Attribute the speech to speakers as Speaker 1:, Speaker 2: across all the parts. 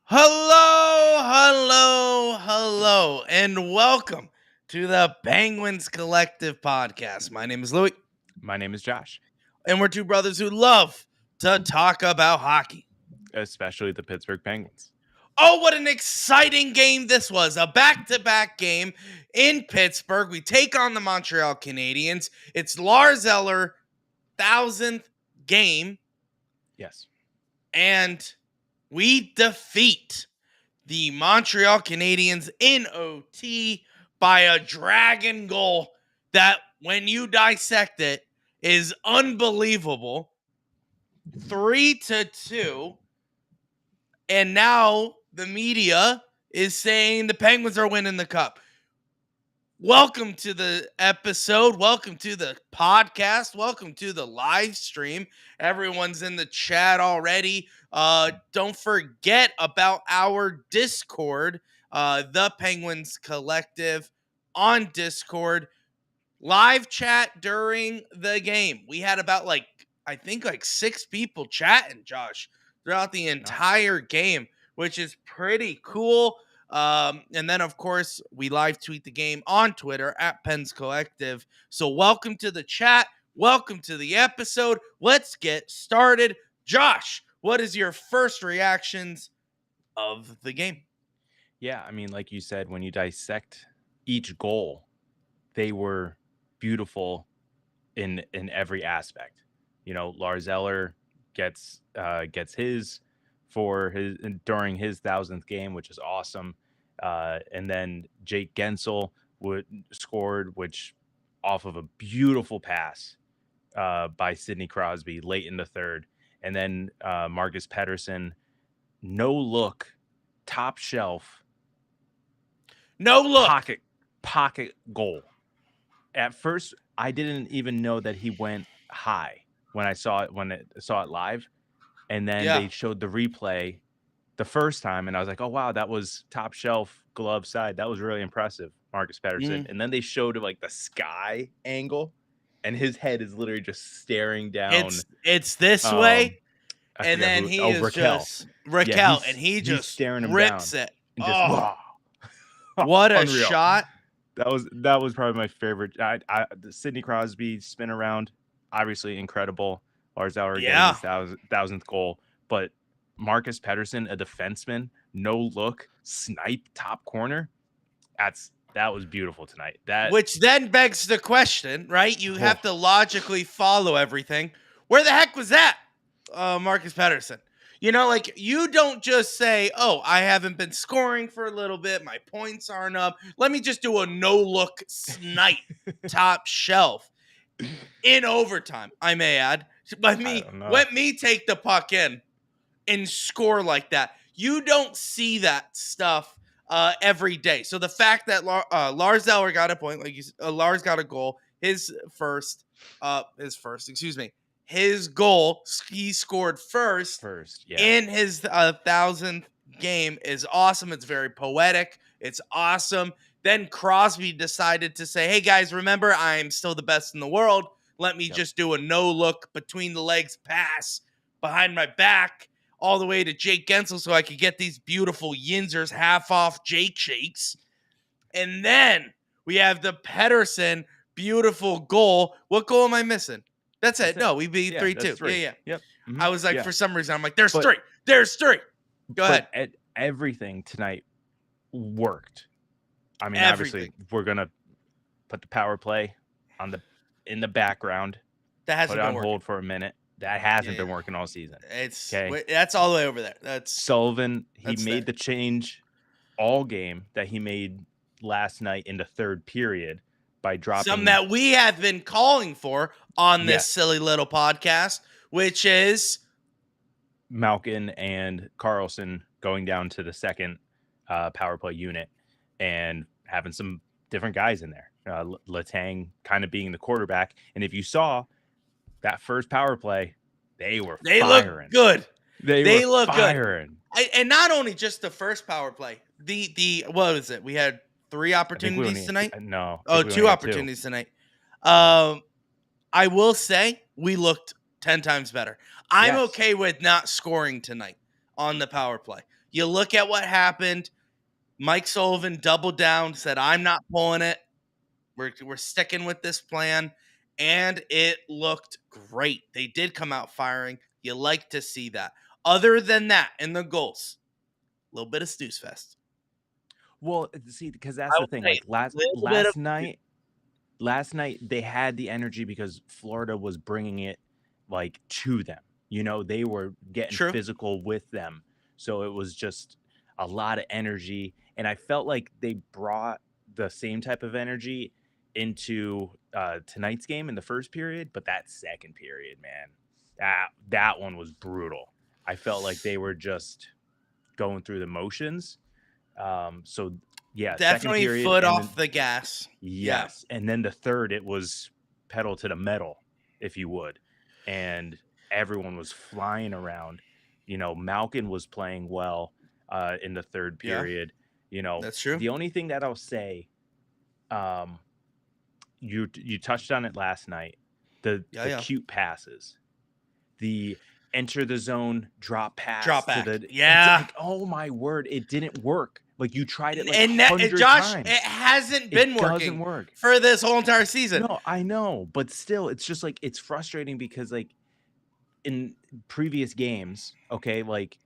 Speaker 1: Hello, and welcome to the Penguins Collective podcast. My name is Louie,
Speaker 2: My name is Josh,
Speaker 1: and we're two brothers who love to talk about hockey.
Speaker 2: especially the Pittsburgh Penguins.
Speaker 1: Oh, what an exciting game this was. A back-to-back game in Pittsburgh. We take on the Montreal Canadiens. It's Lars Eller, 1,000th game,
Speaker 2: Yes.
Speaker 1: and we defeat the Montreal Canadiens in OT by a dragon goal that, when you dissect it, is unbelievable. 3-2. And now the media is saying the Penguins are winning the cup. Welcome to the episode. Welcome to the podcast. Welcome to the live stream. Everyone's in the chat already. Don't forget about our Discord, the Penguins Collective on Discord. Live chat during the game. We had about I think 6 people chatting, Josh, throughout the entire game, which is pretty cool. And then, of course, we live tweet the game on Twitter at Pens Collective. So welcome to the chat. Welcome to the episode. Let's get started. Josh, what is your first reactions of the game?
Speaker 2: Yeah, I mean, like you said, when you dissect each goal, they were beautiful in every aspect. You know, Lars Eller gets his during his 1,000th game, which is awesome. And then Jake Gensel scored, which off of a beautiful pass by Sidney Crosby late in the third. And then Marcus Pettersson, no look, top shelf,
Speaker 1: No look.
Speaker 2: pocket goal. At first, I didn't even know that he went high when I saw it live, and then they showed the replay the first time, and I was like, oh wow, that was top shelf glove side. That was really impressive, Marcus Pettersson. And then they showed like the sky angle, and his head is literally just staring down.
Speaker 1: It's this way. And then
Speaker 2: Raquel.
Speaker 1: Just Raquel, and he just
Speaker 2: staring him
Speaker 1: rips
Speaker 2: down
Speaker 1: it.
Speaker 2: Wow.
Speaker 1: What a
Speaker 2: Unreal.
Speaker 1: shot.
Speaker 2: That was probably my favorite. The Sidney Crosby spin around, obviously incredible. Lars Eller getting his 1,000th goal, but Marcus Pettersson, a defenseman, no look, snipe top corner. That was beautiful tonight.
Speaker 1: Which then begs the question, right? You have to logically follow everything. Where the heck was that, Marcus Pettersson? You know, you don't just say, oh, I haven't been scoring for a little bit. My points aren't up. Let me just do a no-look snipe top shelf in overtime, I may add. Let me take the puck in and score like that. You don't see that stuff every day. So the fact that Lars Eller got a point, like Lars got a goal, his goal, he scored first in his 1,000th game is awesome. It's very poetic. It's awesome. Then Crosby decided to say, hey guys, remember, I'm still the best in the world. Let me just do a no-look between the legs pass behind my back all the way to Jake Gensel so I could get these beautiful Yinzers half-off Jake shakes. And then we have the Pettersson beautiful goal. What goal am I missing? That's it. No, we beat 3-2. Yeah.
Speaker 2: Yep. Mm-hmm.
Speaker 1: I was like, for some reason, I'm like, there's three. There's three. Go ahead.
Speaker 2: Everything tonight worked. I mean, obviously, we're going to put the power play in the background.
Speaker 1: That hasn't been
Speaker 2: on hold for a minute. That hasn't been working all season.
Speaker 1: That's all the way over there. That's
Speaker 2: Sullivan. He made the change all game that he made last night in the third period by dropping
Speaker 1: some that we have been calling for on this silly little podcast, which is
Speaker 2: Malkin and Carlson going down to the second power play unit and having some different guys in there. Letang kind of being the quarterback. And if you saw that first power play, they firing.
Speaker 1: Look good.
Speaker 2: They look firing.
Speaker 1: Good. And not only just the first power play. The what was it? We had 3 opportunities tonight?
Speaker 2: No.
Speaker 1: Oh, 2 opportunities tonight. I will say we looked 10 times better. I'm okay with not scoring tonight on the power play. You look at what happened. Mike Sullivan doubled down, said, I'm not pulling it. We're sticking with this plan. And it looked great. They did come out firing. You like to see that. Other than that, in the goals, a little bit of snooze fest.
Speaker 2: Well, see, because that's
Speaker 1: I
Speaker 2: the
Speaker 1: will
Speaker 2: thing.
Speaker 1: say
Speaker 2: Like
Speaker 1: a little bit of
Speaker 2: last night they had the energy because Florida was bringing it like to them. They were getting
Speaker 1: true.
Speaker 2: physical with them. So it was just a lot of energy. And I felt like they brought the same type of energy into tonight's game in the first period. But that second period, man, that one was brutal. I felt like they were just going through the motions. So yeah, second
Speaker 1: Definitely
Speaker 2: period,
Speaker 1: foot
Speaker 2: and then
Speaker 1: off the gas. Yeah.
Speaker 2: yes, and then the third, it was pedal to the metal, if you would, and everyone was flying around. Malkin was playing well in the third
Speaker 1: Yeah.
Speaker 2: period.
Speaker 1: That's true.
Speaker 2: The only thing that I'll say, um, you touched on it last night, the
Speaker 1: Yeah.
Speaker 2: cute passes, the enter the zone drop pass
Speaker 1: Drop
Speaker 2: to
Speaker 1: back.
Speaker 2: the it's
Speaker 1: Yeah.
Speaker 2: like, oh my word, it didn't work. Like you tried it like
Speaker 1: And
Speaker 2: 100
Speaker 1: Josh, it
Speaker 2: times.
Speaker 1: hasn't
Speaker 2: It
Speaker 1: been
Speaker 2: doesn't
Speaker 1: working
Speaker 2: work.
Speaker 1: for this whole entire season.
Speaker 2: No, I know, but still, it's just like it's frustrating because like in previous games, okay, like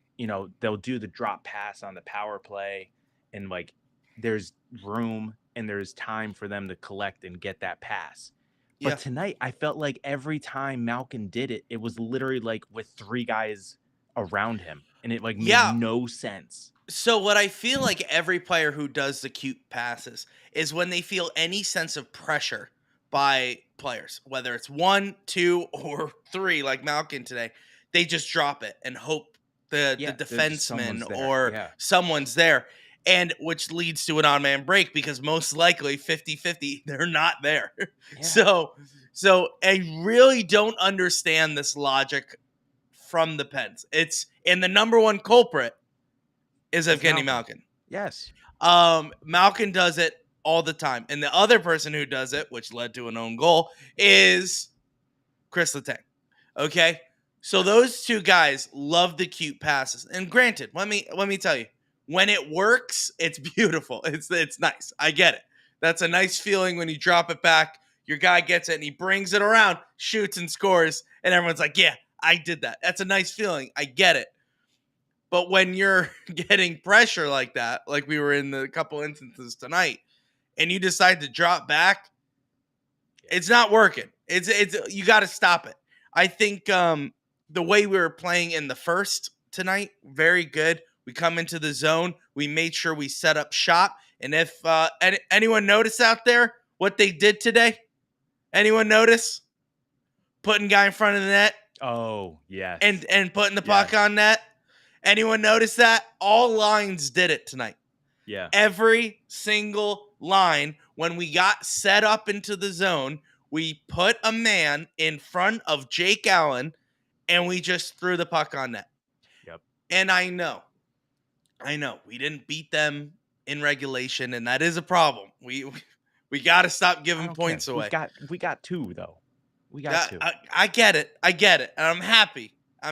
Speaker 2: they'll do the drop pass on the power play, and like there's room and there's time for them to collect and get that pass.
Speaker 1: Yeah.
Speaker 2: But tonight, I felt like every time Malkin did it, it was literally like with three guys around him, and it like made
Speaker 1: Yeah.
Speaker 2: no sense.
Speaker 1: So what I feel like every player who does the cute passes is when they feel any sense of pressure by players, whether it's 1, 2, or 3, like Malkin today, they just drop it and hope the
Speaker 2: Yeah,
Speaker 1: defenseman
Speaker 2: someone's there.
Speaker 1: or
Speaker 2: Yeah,
Speaker 1: someone's there. And which leads to an on-man break because most likely 50-50, they're not there.
Speaker 2: yeah.
Speaker 1: So I really don't understand this logic from the Pens. And the number one culprit is
Speaker 2: It's
Speaker 1: Evgeny Malkin.
Speaker 2: Yes.
Speaker 1: Malkin does it all the time. And the other person who does it, which led to an own goal, is Chris Letang. Okay? So those two guys love the cute passes. And granted, let me tell you, when it works, it's beautiful. It's nice. I get it. That's a nice feeling when you drop it back, your guy gets it and he brings it around, shoots and scores, and everyone's like, "Yeah, I did that." That's a nice feeling. I get it. But when you're getting pressure like that, like we were in the couple instances tonight, and you decide to drop back, it's not working. It's you got to stop it. I think the way we were playing in the first tonight, very good. We come into the zone. We made sure we set up shop. And if anyone notice out there what they did today, anyone notice putting guy in front of the net
Speaker 2: Oh, yes.
Speaker 1: and putting the puck on net? Anyone notice that? All lines did it tonight.
Speaker 2: Yeah.
Speaker 1: Every single line, when we got set up into the zone, we put a man in front of Jake Allen and we just threw the puck on net.
Speaker 2: Yep.
Speaker 1: And I know, we didn't beat them in regulation, and that is a problem. We got to stop giving points away.
Speaker 2: We got two though. We got two.
Speaker 1: I get it. And I'm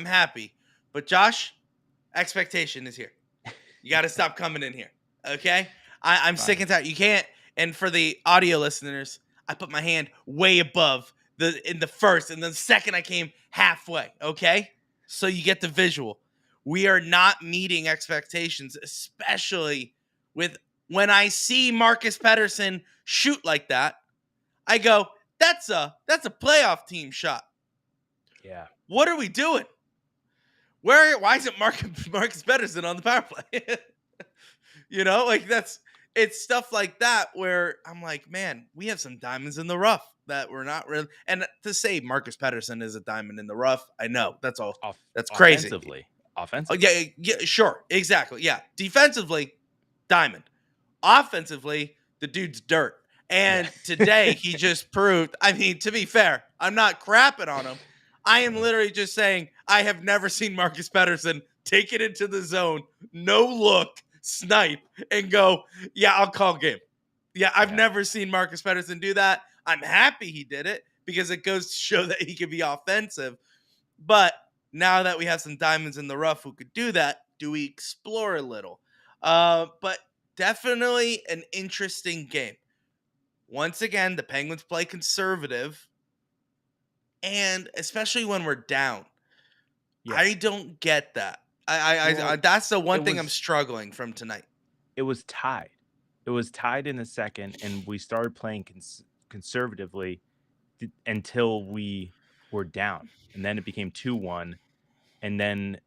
Speaker 1: happy. But Josh, expectation is here. You got to stop coming in here. Okay? I'm sick and tired. You can't. And for the audio listeners, I put my hand way above in the first, and then the second I came halfway. Okay? So you get the visual. We are not meeting expectations, especially with when I see Marcus Pettersson shoot like that. I go, that's a playoff team shot.
Speaker 2: Yeah.
Speaker 1: What are we doing? Why isn't Marcus Pettersson on the power play? It's stuff like that where I'm like, man, we have some diamonds in the rough that we're not really. And to say Marcus Pettersson is a diamond in the rough, I know that's all. That's crazy.
Speaker 2: Offensively.
Speaker 1: Oh, yeah, sure, exactly. Yeah, defensively, diamond. Offensively, the dude's dirt. And today he just proved. I mean, to be fair, I'm not crapping on him. I am literally just saying I have never seen Marcus Pettersson take it into the zone, no look, snipe, and go, yeah, I'll call game. Yeah, I've never seen Marcus Pettersson do that. I'm happy he did it because it goes to show that he can be offensive. But now that we have some diamonds in the rough who could do that, do we explore a little? But definitely an interesting game. Once again, the Penguins play conservative, and especially when we're down.
Speaker 2: Yeah.
Speaker 1: I don't get that. I
Speaker 2: Well,
Speaker 1: that's the one
Speaker 2: it
Speaker 1: thing I'm
Speaker 2: was
Speaker 1: struggling from tonight.
Speaker 2: it was tied. It was tied in the second, and we started playing conservatively until we were down, and then it became 2-1, and then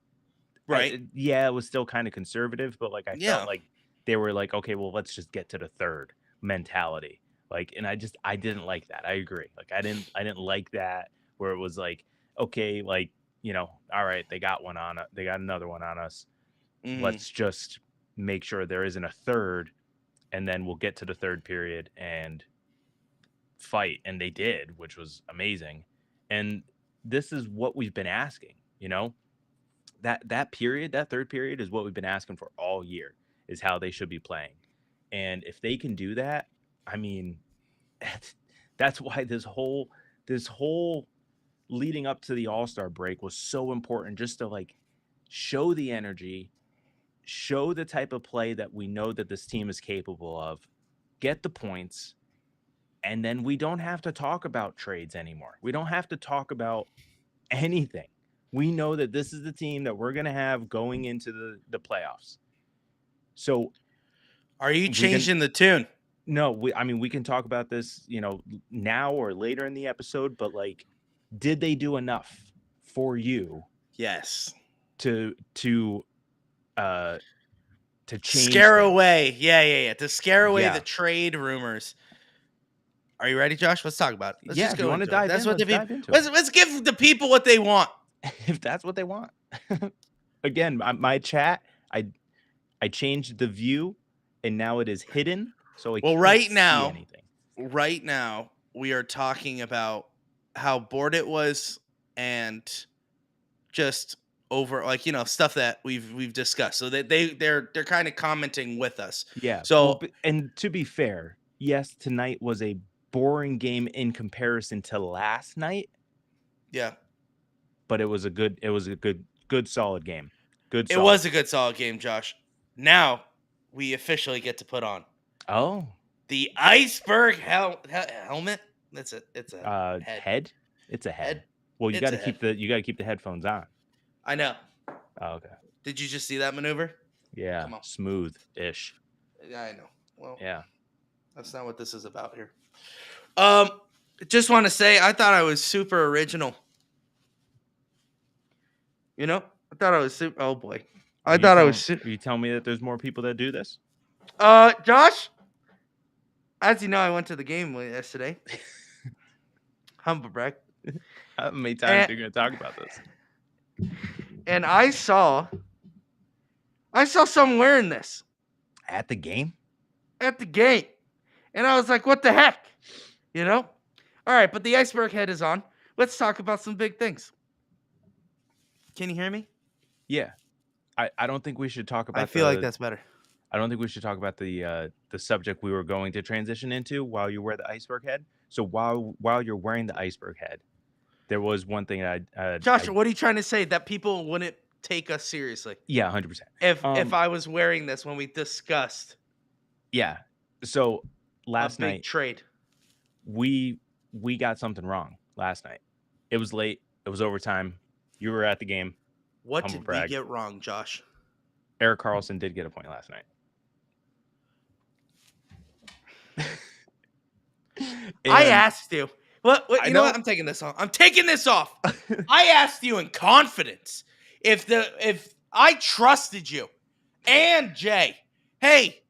Speaker 1: Right.
Speaker 2: yeah, it was still kind of conservative, but like I felt
Speaker 1: Yeah.
Speaker 2: like they were like, okay, well, let's just get to the third mentality. Like, and I didn't like that. I agree. Like, I didn't like that where it was like, okay, like, all right, they got they got another one on us.
Speaker 1: Mhm.
Speaker 2: Let's just make sure there isn't a third, and then we'll get to the third period and fight. And they did, which was amazing. And this is what we've been asking, that period, that third period is what we've been asking for all year, is how they should be playing. And if they can do that, I mean, that's why this whole leading up to the All-Star break was so important, just to like show the energy, show the type of play that we know that this team is capable of, get the points, and then we don't have to talk about trades anymore. We don't have to talk about anything. We know that this is the team that we're going to have going into the playoffs. So
Speaker 1: Are you
Speaker 2: we can
Speaker 1: changing the tune?
Speaker 2: I mean, we can talk about this, now or later in the episode, but like, did they do enough for you
Speaker 1: Yes.
Speaker 2: to change
Speaker 1: Scare
Speaker 2: things?
Speaker 1: away. Yeah. To scare away the
Speaker 2: Yeah.
Speaker 1: trade rumors. Are you ready, Josh? Let's talk about it. Let's
Speaker 2: Yeah,
Speaker 1: just
Speaker 2: if you
Speaker 1: go
Speaker 2: want to
Speaker 1: into it.
Speaker 2: dive
Speaker 1: That's
Speaker 2: in,
Speaker 1: what the
Speaker 2: let's
Speaker 1: people.
Speaker 2: dive into it.
Speaker 1: Let's give the people what they want.
Speaker 2: If that's what they want. Again, my chat, I changed the view, and now it is hidden, so I
Speaker 1: Well,
Speaker 2: can't see anything.
Speaker 1: right now, we are talking about how bored it was and just over stuff that we've discussed. So they're kind of commenting with us.
Speaker 2: Yeah. Well,
Speaker 1: So
Speaker 2: and to be fair, yes, tonight was a boring game in comparison to last night,
Speaker 1: yeah,
Speaker 2: but it was a good solid game. Good
Speaker 1: it
Speaker 2: solid.
Speaker 1: was a good solid game, Josh. Now we officially get to put on
Speaker 2: Oh,
Speaker 1: the iceberg helmet. That's it. It's a head.
Speaker 2: head? It's a head.
Speaker 1: Head.
Speaker 2: Well, you
Speaker 1: It's
Speaker 2: got
Speaker 1: a
Speaker 2: to keep
Speaker 1: head.
Speaker 2: the headphones on.
Speaker 1: I know.
Speaker 2: Oh, okay.
Speaker 1: Did you just see that maneuver?
Speaker 2: Yeah,
Speaker 1: Come on.
Speaker 2: smooth-ish.
Speaker 1: Yeah, I know. Well,
Speaker 2: Yeah.
Speaker 1: that's not what this is about here. Just want to say I thought I was super original. I thought I was super. Oh boy, I thought I was.
Speaker 2: Are you telling me that there's more people that do this?
Speaker 1: Josh, as you know, I went to the game yesterday. Humble brag.
Speaker 2: How many times are you going to talk about this?
Speaker 1: And I saw someone wearing this
Speaker 2: At the game?
Speaker 1: at the game, and I was like, "What the heck?" All right, but the iceberg head is on. Let's talk about some big things. Can you hear me?
Speaker 2: Yeah. I don't think we should talk about
Speaker 1: I feel like that's better.
Speaker 2: I don't think we should talk about the subject we were going to transition into while you wear the iceberg head. So while you're wearing the iceberg head, there was one thing
Speaker 1: Josh, what are you trying to say? That people wouldn't take us seriously?
Speaker 2: Yeah, 100%.
Speaker 1: If I was wearing this when we discussed
Speaker 2: Yeah. So last
Speaker 1: a big
Speaker 2: night
Speaker 1: trade,
Speaker 2: we got something wrong last night. It was late. It was overtime. You were at the game.
Speaker 1: what
Speaker 2: Humble
Speaker 1: did
Speaker 2: brag.
Speaker 1: we get wrong, Josh?
Speaker 2: Erik Karlsson did get a point last night.
Speaker 1: I asked you. What? You know what? I'm taking this off. I'm taking this off. I asked you in confidence if I trusted you and Jay. Hey,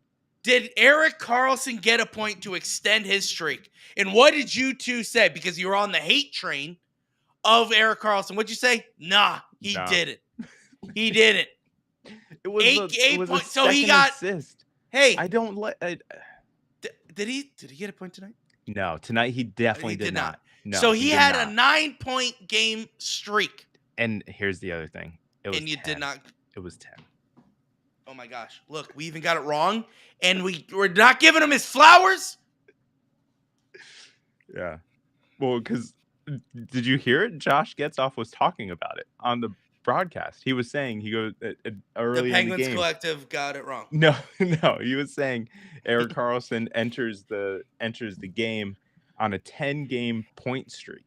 Speaker 1: did Erik Karlsson get a point to extend his streak? And what did you two say? Because you were on the hate train of Erik Karlsson. What'd you say? Nah, he didn't. He didn't.
Speaker 2: It was
Speaker 1: eight
Speaker 2: a
Speaker 1: points. So he got
Speaker 2: assist.
Speaker 1: Hey,
Speaker 2: I don't let.
Speaker 1: did he get a point tonight?
Speaker 2: No, tonight he definitely did not. No,
Speaker 1: so he had
Speaker 2: not.
Speaker 1: a 9-point game streak.
Speaker 2: And here's the other thing. It was
Speaker 1: and you
Speaker 2: 10.
Speaker 1: did not.
Speaker 2: It was 10.
Speaker 1: Oh my gosh! Look, we even got it wrong, and we're not giving him his flowers.
Speaker 2: Yeah. Well, because did you hear it? Josh Getzoff was talking about it on the broadcast. He was saying, he goes
Speaker 1: The
Speaker 2: early in the
Speaker 1: Penguins
Speaker 2: game.
Speaker 1: Collective got it wrong.
Speaker 2: No, he was saying Erik Karlsson enters the game on a 10-game point streak.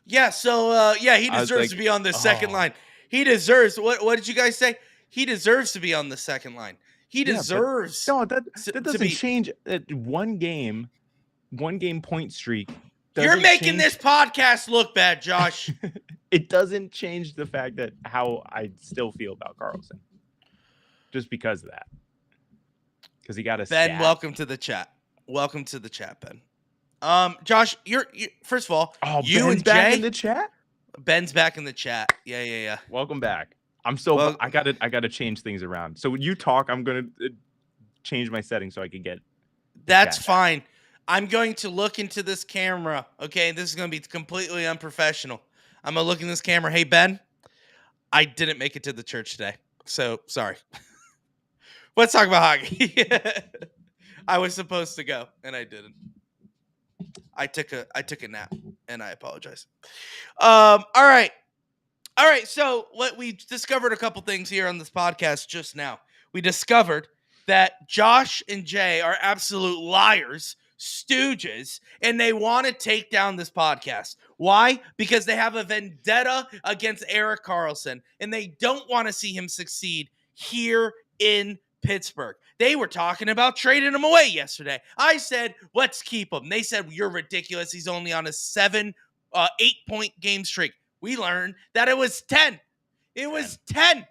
Speaker 1: Yeah, so he
Speaker 2: I was
Speaker 1: deserves to
Speaker 2: like,
Speaker 1: be on the second
Speaker 2: oh,
Speaker 1: line. He deserves what did you guys say? He deserves to be on the second line. He
Speaker 2: yeah, but
Speaker 1: deserves
Speaker 2: no, that
Speaker 1: to
Speaker 2: doesn't
Speaker 1: be.
Speaker 2: change. One game point streak
Speaker 1: You're
Speaker 2: doesn't
Speaker 1: making
Speaker 2: change.
Speaker 1: this podcast look bad, Josh.
Speaker 2: It doesn't change the fact that how I still feel about Karlsson. Just because of that. Because he got a
Speaker 1: Ben,
Speaker 2: stat.
Speaker 1: welcome to the chat. Welcome to the chat, Ben. Josh, you're first of all, you
Speaker 2: Ben's
Speaker 1: and
Speaker 2: back
Speaker 1: Jay.
Speaker 2: in the chat?
Speaker 1: Ben's back in the chat. Yeah.
Speaker 2: Welcome back. I'm so
Speaker 1: Well-
Speaker 2: I gotta change things around. So when you talk, I'm gonna change my settings so I can get.
Speaker 1: That's
Speaker 2: chat.
Speaker 1: fine. I'm going to look into this camera. Okay, this is going to be completely unprofessional. I'm gonna look in this camera. Hey Ben, I didn't make it to the church today, so sorry. Let's talk about hockey. I was supposed to go and I didn't. I took a nap and I apologize. All right. So what we discovered a couple things here on this podcast just now. We discovered that Josh and Jay are absolute liars, stooges, and they want to take down this podcast. Why? Because they have a vendetta against Erik Karlsson, and they don't want to see him succeed here in Pittsburgh. They were talking about trading him away yesterday. I said, let's keep him. They said, you're ridiculous. He's only on a 8-point game streak. We learned that it was 10. It was 10.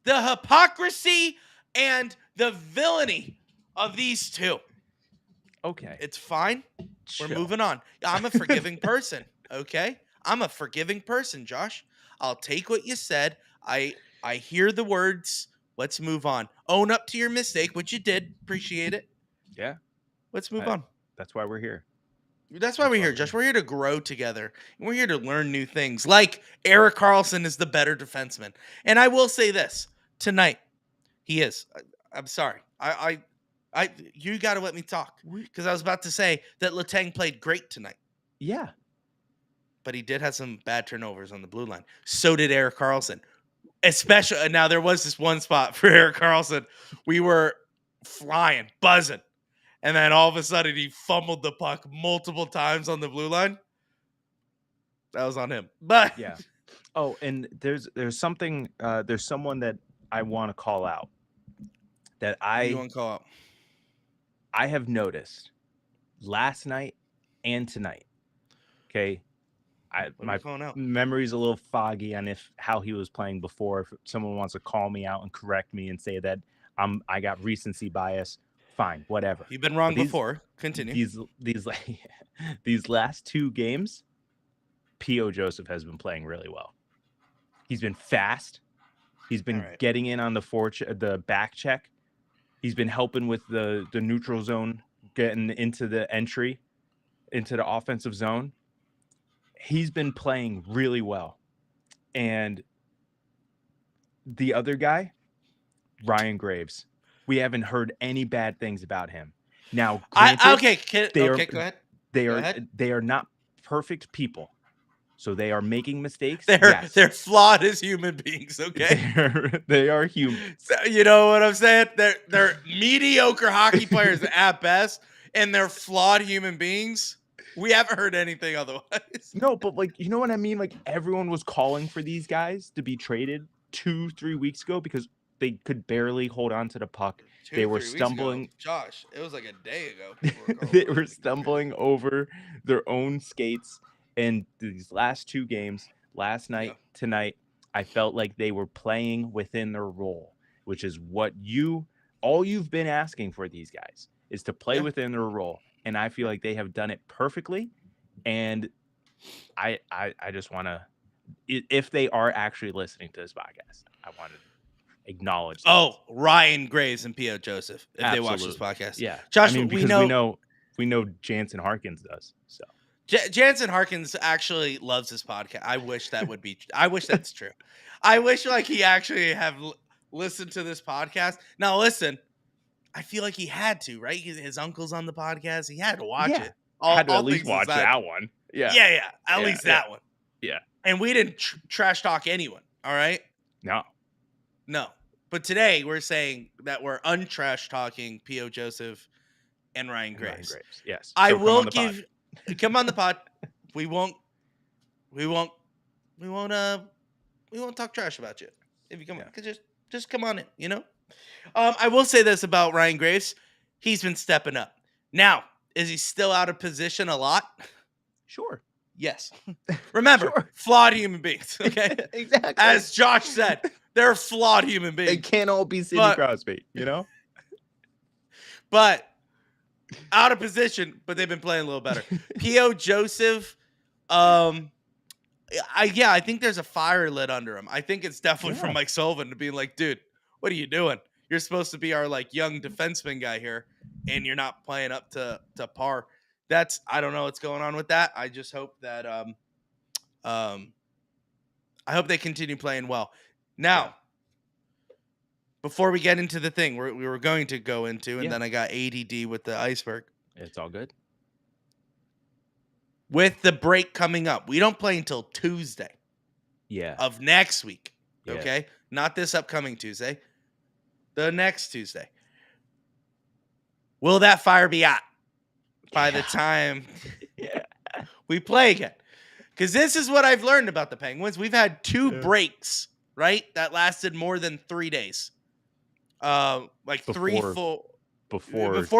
Speaker 1: The hypocrisy and the villainy of these two.
Speaker 2: Okay.
Speaker 1: It's fine.
Speaker 2: Chill.
Speaker 1: We're moving on. I'm a forgiving person, okay? I'm a forgiving person, Josh. I'll take what you said. I hear the words. Let's move on. Own up to your mistake, which you did. Appreciate it.
Speaker 2: Yeah.
Speaker 1: Let's move on.
Speaker 2: That's why we're here.
Speaker 1: That's why we're here, Josh. We're here to grow together. We're here to learn new things. Like Erik Karlsson is the better defenseman. And I will say this tonight, he is. I'm sorry. You got to let me talk because I was about to say that Letang played great tonight.
Speaker 2: Yeah.
Speaker 1: But he did have some bad turnovers on the blue line. So did Erik Karlsson. Especially now, there was this one spot for Erik Karlsson. We were flying, buzzing. And then all of a sudden, he fumbled the puck multiple times on the blue line. That was on him. But
Speaker 2: yeah. Oh, and there's something. There's someone that I want to call out. That
Speaker 1: you want to call out?
Speaker 2: I have noticed last night and tonight. Okay, my memory's a little foggy on how he was playing before. If someone wants to call me out and correct me and say that I got recency bias. Fine, whatever.
Speaker 1: You've been wrong before. Continue.
Speaker 2: These last two games, P.O. Joseph has been playing really well. He's been fast. He's been getting in on the back check. He's been helping with the neutral zone, getting into the entry, into the offensive zone. He's been playing really well. And the other guy, Ryan Graves. We haven't heard any bad things about him. Now, granted,
Speaker 1: go ahead.
Speaker 2: They are not perfect people, so they are making mistakes.
Speaker 1: They're flawed as human beings. Okay,
Speaker 2: they are human.
Speaker 1: So, you know what I'm saying? They're mediocre hockey players at best, and they're flawed human beings. We haven't heard anything otherwise.
Speaker 2: No, but you know what I mean? Everyone was calling for these guys to be traded 2-3 weeks ago because they could barely hold on to the puck. They were stumbling.
Speaker 1: Josh, it was like a day ago.
Speaker 2: They were stumbling over their own skates. And these last two games, last night, tonight, I felt like they were playing within their role, which is what all you've been asking for these guys is to play within their role. And I feel like they have done it perfectly. And I just want to, if they are actually listening to this podcast, I want to acknowledge that.
Speaker 1: Oh, Ryan Graves and P.O. Joseph, if they watch this podcast.
Speaker 2: Yeah.
Speaker 1: Josh,
Speaker 2: because we know Jansen Harkins does. So
Speaker 1: Jansen Harkins actually loves this podcast. I wish that's true. I wish he actually have listened to this podcast. Now listen, I feel like he had to, right? His uncle's on the podcast. He had to watch it.
Speaker 2: Had to at least watch that one. Yeah.
Speaker 1: At least that one.
Speaker 2: Yeah.
Speaker 1: And we didn't trash talk anyone. All right. No. But today we're saying that we're untrash talking P.O. Joseph and Ryan
Speaker 2: And Ryan
Speaker 1: Graves.
Speaker 2: Graves. Yes.
Speaker 1: I
Speaker 2: So come
Speaker 1: will
Speaker 2: on the pod.
Speaker 1: come on the pod. We won't talk trash about you. If you come on, just come on in, you know? I will say this about Ryan Graves. He's been stepping up. Now, is he still out of position a lot?
Speaker 2: Sure.
Speaker 1: Yes. Remember, flawed human beings, okay?
Speaker 2: Exactly.
Speaker 1: As Josh said, they're flawed human beings.
Speaker 2: They can't all be Sidney Crosby, you know?
Speaker 1: But out of position, but they've been playing a little better. P.O. Joseph, I think there's a fire lit under him. I think it's definitely from Mike Sullivan to be like, dude, what are you doing? You're supposed to be our like young defenseman guy here, and you're not playing up to par. I don't know what's going on with that. I just hope that I hope they continue playing well. Now, before we get into the thing we were going to go into, and then I got ADD with the iceberg.
Speaker 2: It's all good.
Speaker 1: With the break coming up, we don't play until Tuesday.
Speaker 2: Yeah.
Speaker 1: Of next week.
Speaker 2: Yeah.
Speaker 1: Okay? Not this upcoming Tuesday. The next Tuesday. Will that fire be out by the time we play again? Because this is what I've learned about the Penguins. We've had 2 breaks, right? That lasted more than 3 days. Before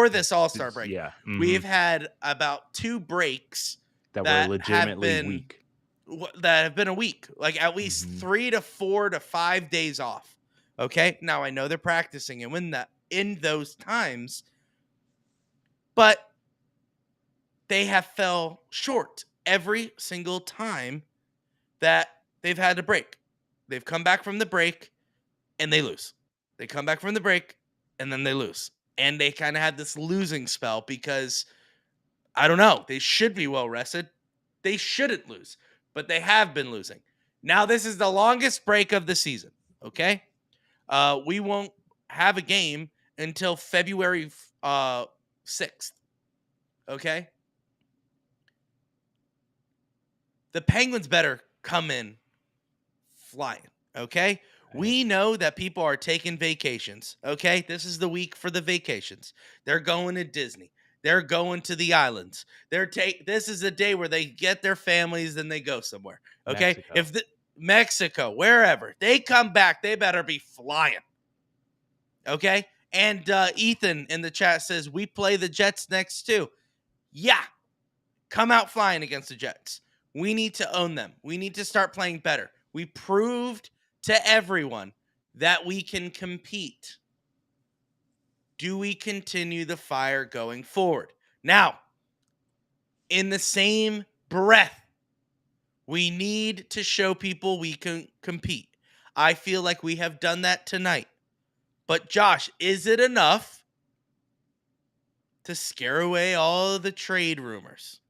Speaker 1: this All-Star break.
Speaker 2: Yeah.
Speaker 1: Mm-hmm. We've had about 2 breaks
Speaker 2: that were legitimately weak.
Speaker 1: That have been a week. Like at least 3 to 4 to 5 days off. Okay? Now I know they're practicing and in those times, but they have fell short every single time that they've had a break. They've come back from the break and they lose. They come back from the break and then they lose. And they kind of had this losing spell because, I don't know, they should be well rested. They shouldn't lose, but they have been losing. Now this is the longest break of the season, okay? We won't have a game until February 6th, okay? The Penguins better come in flying, okay? We know that people are taking vacations, okay? This is the week for the vacations. They're going to Disney. They're going to the islands. This is the day where they get their families and they go somewhere, okay? Mexico, wherever. They come back, they better be flying, okay? And Ethan in the chat says, we play the Jets next too. Yeah, come out flying against the Jets. We need to own them. We need to start playing better. We proved to everyone that we can compete. Do we continue the fire going forward? Now, in the same breath, we need to show people we can compete. I feel like we have done that tonight. But Josh, is it enough to scare away all of the trade rumors?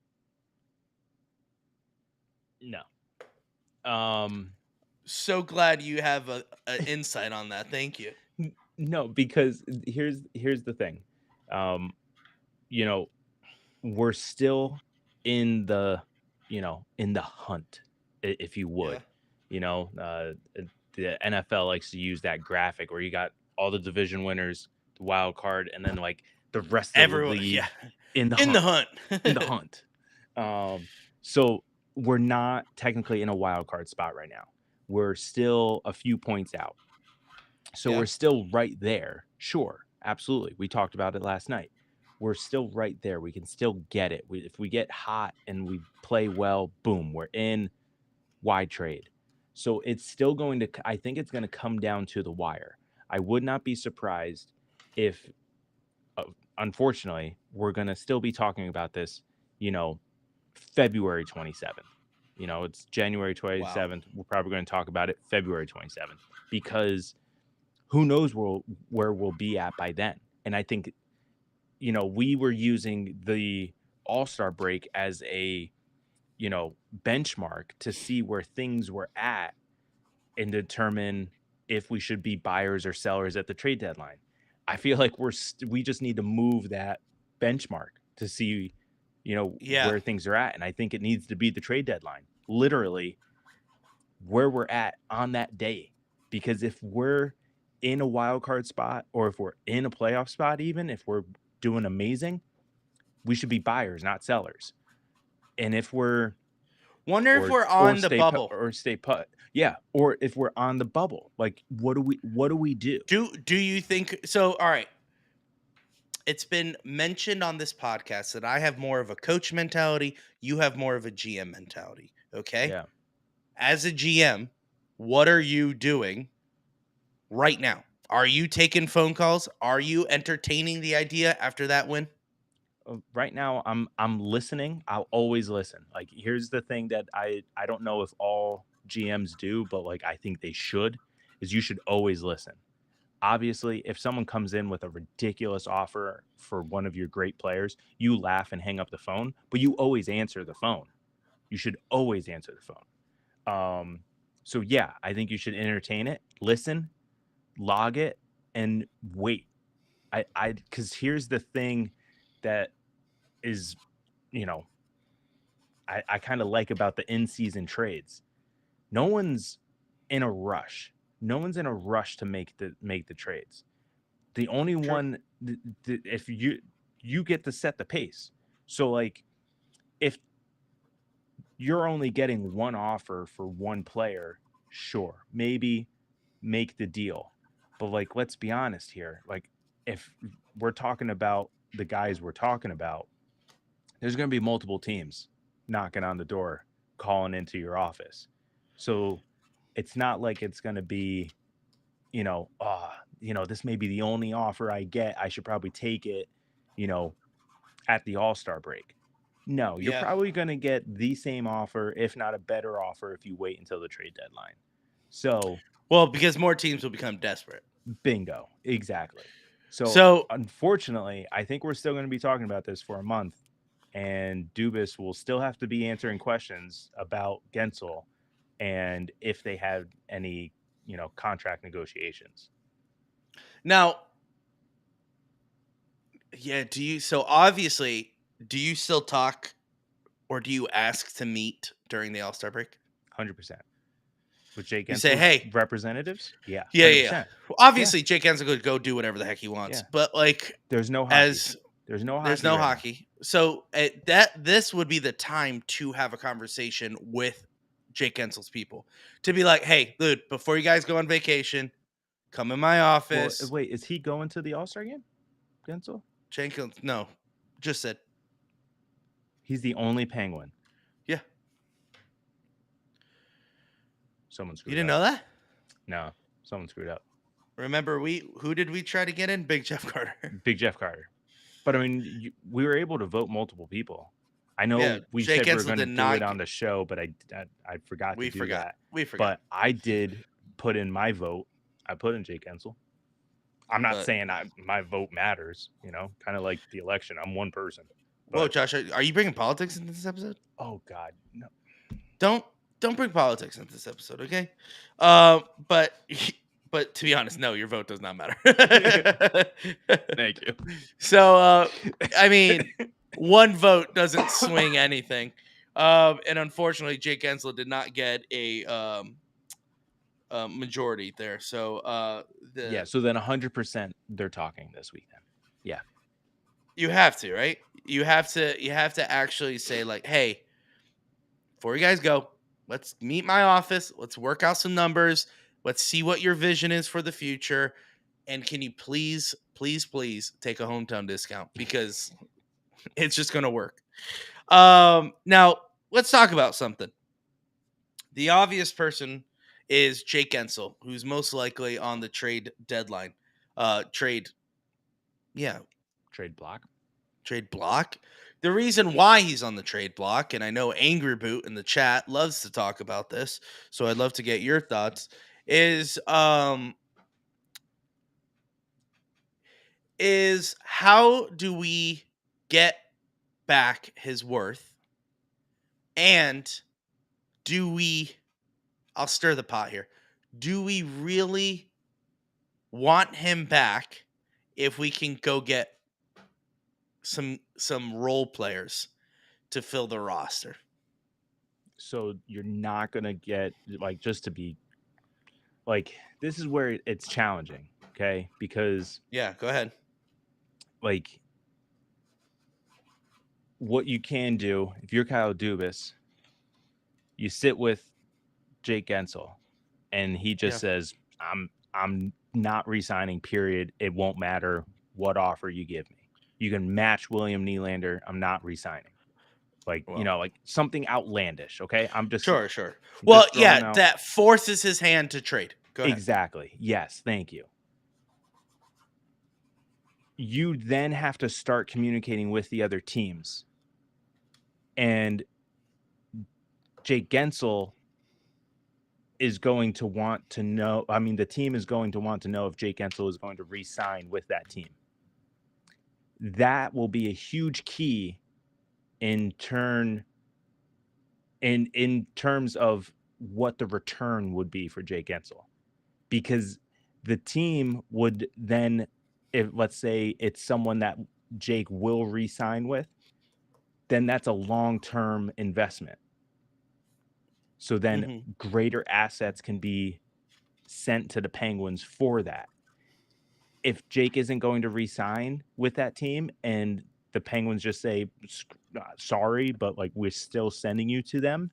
Speaker 2: No.
Speaker 1: So glad you have an insight on that. Thank you.
Speaker 2: No, because here's the thing. We're still in the hunt, if you would. The NFL likes to use that graphic where you got all the division winners, the wild card, and then like the rest of the league in the hunt. In the hunt. So we're not technically in a wild card spot right now. We're still a few points out. So we're still right there. Sure, absolutely. We talked about it last night. We're still right there. We can still get it. If we get hot and we play well, boom, we're in. Wide trade. So it's still I think it's going to come down to the wire. I would not be surprised if, unfortunately, we're going to still be talking about this, February 27th. It's January 27th. Wow. We're probably going to talk about it February 27th because who knows where we'll be at by then. And I think, we were using the All-Star break as a, benchmark to see where things were at and determine if we should be buyers or sellers at the trade deadline. I feel like we just need to move that benchmark to see, where things are at. And I think it needs to be the trade deadline. Literally, where we're at on that day. Because if we're in a wild card spot, or if we're in a playoff spot, even if we're doing amazing, we should be buyers, not sellers. And if we're
Speaker 1: Wonder if we're on the bubble.
Speaker 2: stay put, yeah. Or if we're on the bubble, like what do we do?
Speaker 1: Do you think so? All right. It's been mentioned on this podcast that I have more of a coach mentality. You have more of a GM mentality. Okay.
Speaker 2: Yeah.
Speaker 1: As a GM, what are you doing right now? Are you taking phone calls? Are you entertaining the idea after that win?
Speaker 2: Right now I'm listening. I'll always listen. Like, here's the thing that I don't know if all GMs do, but like I think they should, is you should always listen. Obviously, if someone comes in with a ridiculous offer for one of your great players, you laugh and hang up the phone, but you always answer the phone. You should always answer the phone. So yeah, I think you should entertain it, listen, log it, and wait. Because here's the thing that is, you know, I kind of like about the in-season trades. No one's in a rush. No one's in a rush to make the trades. The only
Speaker 1: True.
Speaker 2: one, if you get to set the pace. So like, if you're only getting one offer for one player, sure, maybe make the deal. But like, let's be honest here. Like, if we're talking about the guys we're talking about, there's going to be multiple teams knocking on the door, calling into your office. So it's not like it's going to be, this may be the only offer I get. I should probably take it, you know, at the All-Star break. No, you're
Speaker 1: Yeah.
Speaker 2: probably going to get the same offer, if not a better offer, if you wait until the trade deadline. So,
Speaker 1: Well, because more teams will become desperate.
Speaker 2: bingo. Exactly.
Speaker 1: So
Speaker 2: Unfortunately, I think we're still going to be talking about this for a month, and Dubas will still have to be answering questions about Gensel and if they had any, contract negotiations.
Speaker 1: now, yeah, obviously, do you still talk or do you ask to meet during the All-Star break?
Speaker 2: 100%. With Jake
Speaker 1: You say,
Speaker 2: Gensel's
Speaker 1: hey,
Speaker 2: representatives? Yeah,
Speaker 1: yeah, yeah, yeah.
Speaker 2: 100%.
Speaker 1: Well, obviously, Jake Hensel could go do whatever the heck he wants,
Speaker 2: Yeah.
Speaker 1: but like,
Speaker 2: There's no hockey.
Speaker 1: as
Speaker 2: There's no
Speaker 1: there's
Speaker 2: hockey
Speaker 1: no
Speaker 2: right now.
Speaker 1: hockey, so this would be the time to have a conversation with Jake Hensel's people to be like, hey, dude, before you guys go on vacation, come in my
Speaker 2: Well,
Speaker 1: office.
Speaker 2: wait, is he going to the All-Star game, Gensel?
Speaker 1: Jake, no, just said,
Speaker 2: He's the only Penguin.
Speaker 1: yeah.
Speaker 2: Someone screwed
Speaker 1: You didn't
Speaker 2: up.
Speaker 1: know that?
Speaker 2: No, someone screwed up.
Speaker 1: Remember, who did we try to get in? Big Jeff Carter.
Speaker 2: Big Jeff Carter. But I mean, we were able to vote multiple people. I know
Speaker 1: Yeah,
Speaker 2: we
Speaker 1: Jake
Speaker 2: said we were
Speaker 1: Hensel
Speaker 2: going to
Speaker 1: did
Speaker 2: do it
Speaker 1: not
Speaker 2: on the show, but I forgot
Speaker 1: We
Speaker 2: to do
Speaker 1: forgot.
Speaker 2: that.
Speaker 1: We forgot.
Speaker 2: But I did put in my vote. I put in Jake Hensel. I'm not
Speaker 1: But-
Speaker 2: saying my vote matters, kind of like the election. I'm one person.
Speaker 1: Whoa,
Speaker 2: But,
Speaker 1: Josh, are you bringing politics into this episode?
Speaker 2: oh God, no.
Speaker 1: Don't bring politics into this episode, okay? But to be honest, no, your vote does not matter.
Speaker 2: Thank you.
Speaker 1: So, I mean, one vote doesn't swing anything. And unfortunately, Jake Hensel did not get a majority there. So,
Speaker 2: Yeah. So then 100% they're talking this weekend. Yeah.
Speaker 1: you have to, right? You have to actually say like, hey, before you guys go, let's meet my office. Let's work out some numbers. Let's see what your vision is for the future. And can you please, please, please take a hometown discount because it's just going to work. Now, let's talk about something. The obvious person is Jake Gensel, who's most likely on the trade deadline. Trade
Speaker 2: Trade
Speaker 1: block. The reason why he's on the trade block, and I know Angry Boot in the chat loves to talk about this, so I'd love to get your thoughts, is how do we get back his worth? And I'll stir the pot here. Do we really want him back if we can go get some role players to fill the roster?
Speaker 2: So you're not going to get, like, just to be like, this is where it's challenging, okay? Because,
Speaker 1: Yeah, go ahead.
Speaker 2: like, what you can do if you're Kyle Dubas, you sit with Jake Gensel, and he just
Speaker 1: Yeah.
Speaker 2: says, I'm not re-signing, period. It won't matter what offer you give me. You can match William Nylander. I'm not re-signing. Like,
Speaker 1: Well,
Speaker 2: like something outlandish, okay?
Speaker 1: sure, sure.
Speaker 2: I'm
Speaker 1: Well,
Speaker 2: just throwing
Speaker 1: yeah,
Speaker 2: out.
Speaker 1: that forces his hand to trade. Go ahead.
Speaker 2: Exactly. Yes, thank you. You then have to start communicating with the other teams. And Jake Gensel is going to want to know. I mean, the team is going to want to know if Jake Gensel is going to re-sign with that team. That will be a huge key in terms of what the return would be for Jake Gensel. Because the team would then, if let's say it's someone that Jake will re-sign with, then that's a long-term investment. So then
Speaker 1: Mm-hmm.
Speaker 2: greater assets can be sent to the Penguins for that. If Jake isn't going to re-sign with that team and the Penguins just say, sorry, but like we're still sending you to them,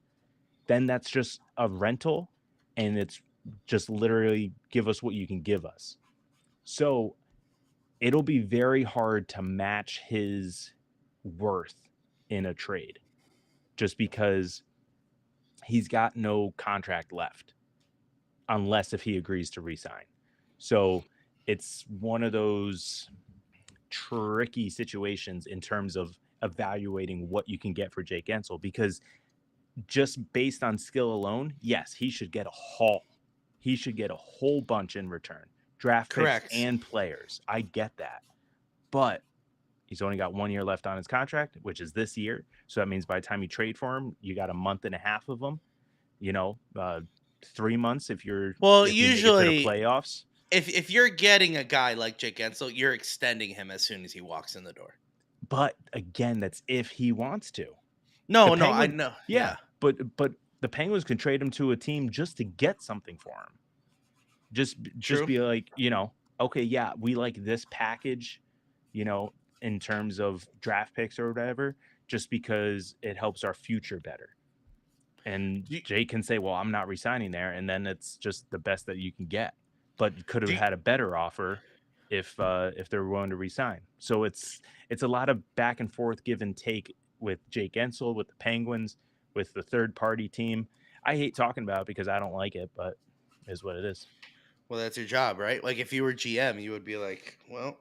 Speaker 2: then that's just a rental and it's just literally give us what you can give us. So it'll be very hard to match his worth in a trade just because he's got no contract left unless if he agrees to resign. So it's one of those tricky situations in terms of evaluating what you can get for Jake Gensel, because just based on skill alone, yes, he should get a haul. He should get a whole bunch in return, draft picks
Speaker 1: Correct.
Speaker 2: and players. I get that. But he's only got 1 year left on his contract, which is this year. So that means by the time you trade for him, you got a month and a half of him, 3 months if
Speaker 1: Well,
Speaker 2: if you make it to the
Speaker 1: usually,
Speaker 2: playoffs.
Speaker 1: if you're getting a guy like Jake Gensel, you're extending him as soon as he walks in the door.
Speaker 2: But again, that's if he wants to. The
Speaker 1: No, no, I
Speaker 2: Penguins,
Speaker 1: know.
Speaker 2: yeah,
Speaker 1: Yeah,
Speaker 2: but the Penguins can trade him to a team just to get something for him. Just
Speaker 1: true.
Speaker 2: be like, okay, yeah, we like this package, in terms of draft picks or whatever, just because it helps our future better. And
Speaker 1: Do you,
Speaker 2: Jake can say, well, I'm not resigning there, and then it's just the best that you can get. But you could have
Speaker 1: do you,
Speaker 2: had a better offer if they're willing to resign. So it's a lot of back and forth, give and take with Jake Gensel, with the Penguins, with the third party team. I hate talking about it because I don't like it, but it is what it is.
Speaker 1: well, that's your job, right? Like if you were GM, you would be like, well,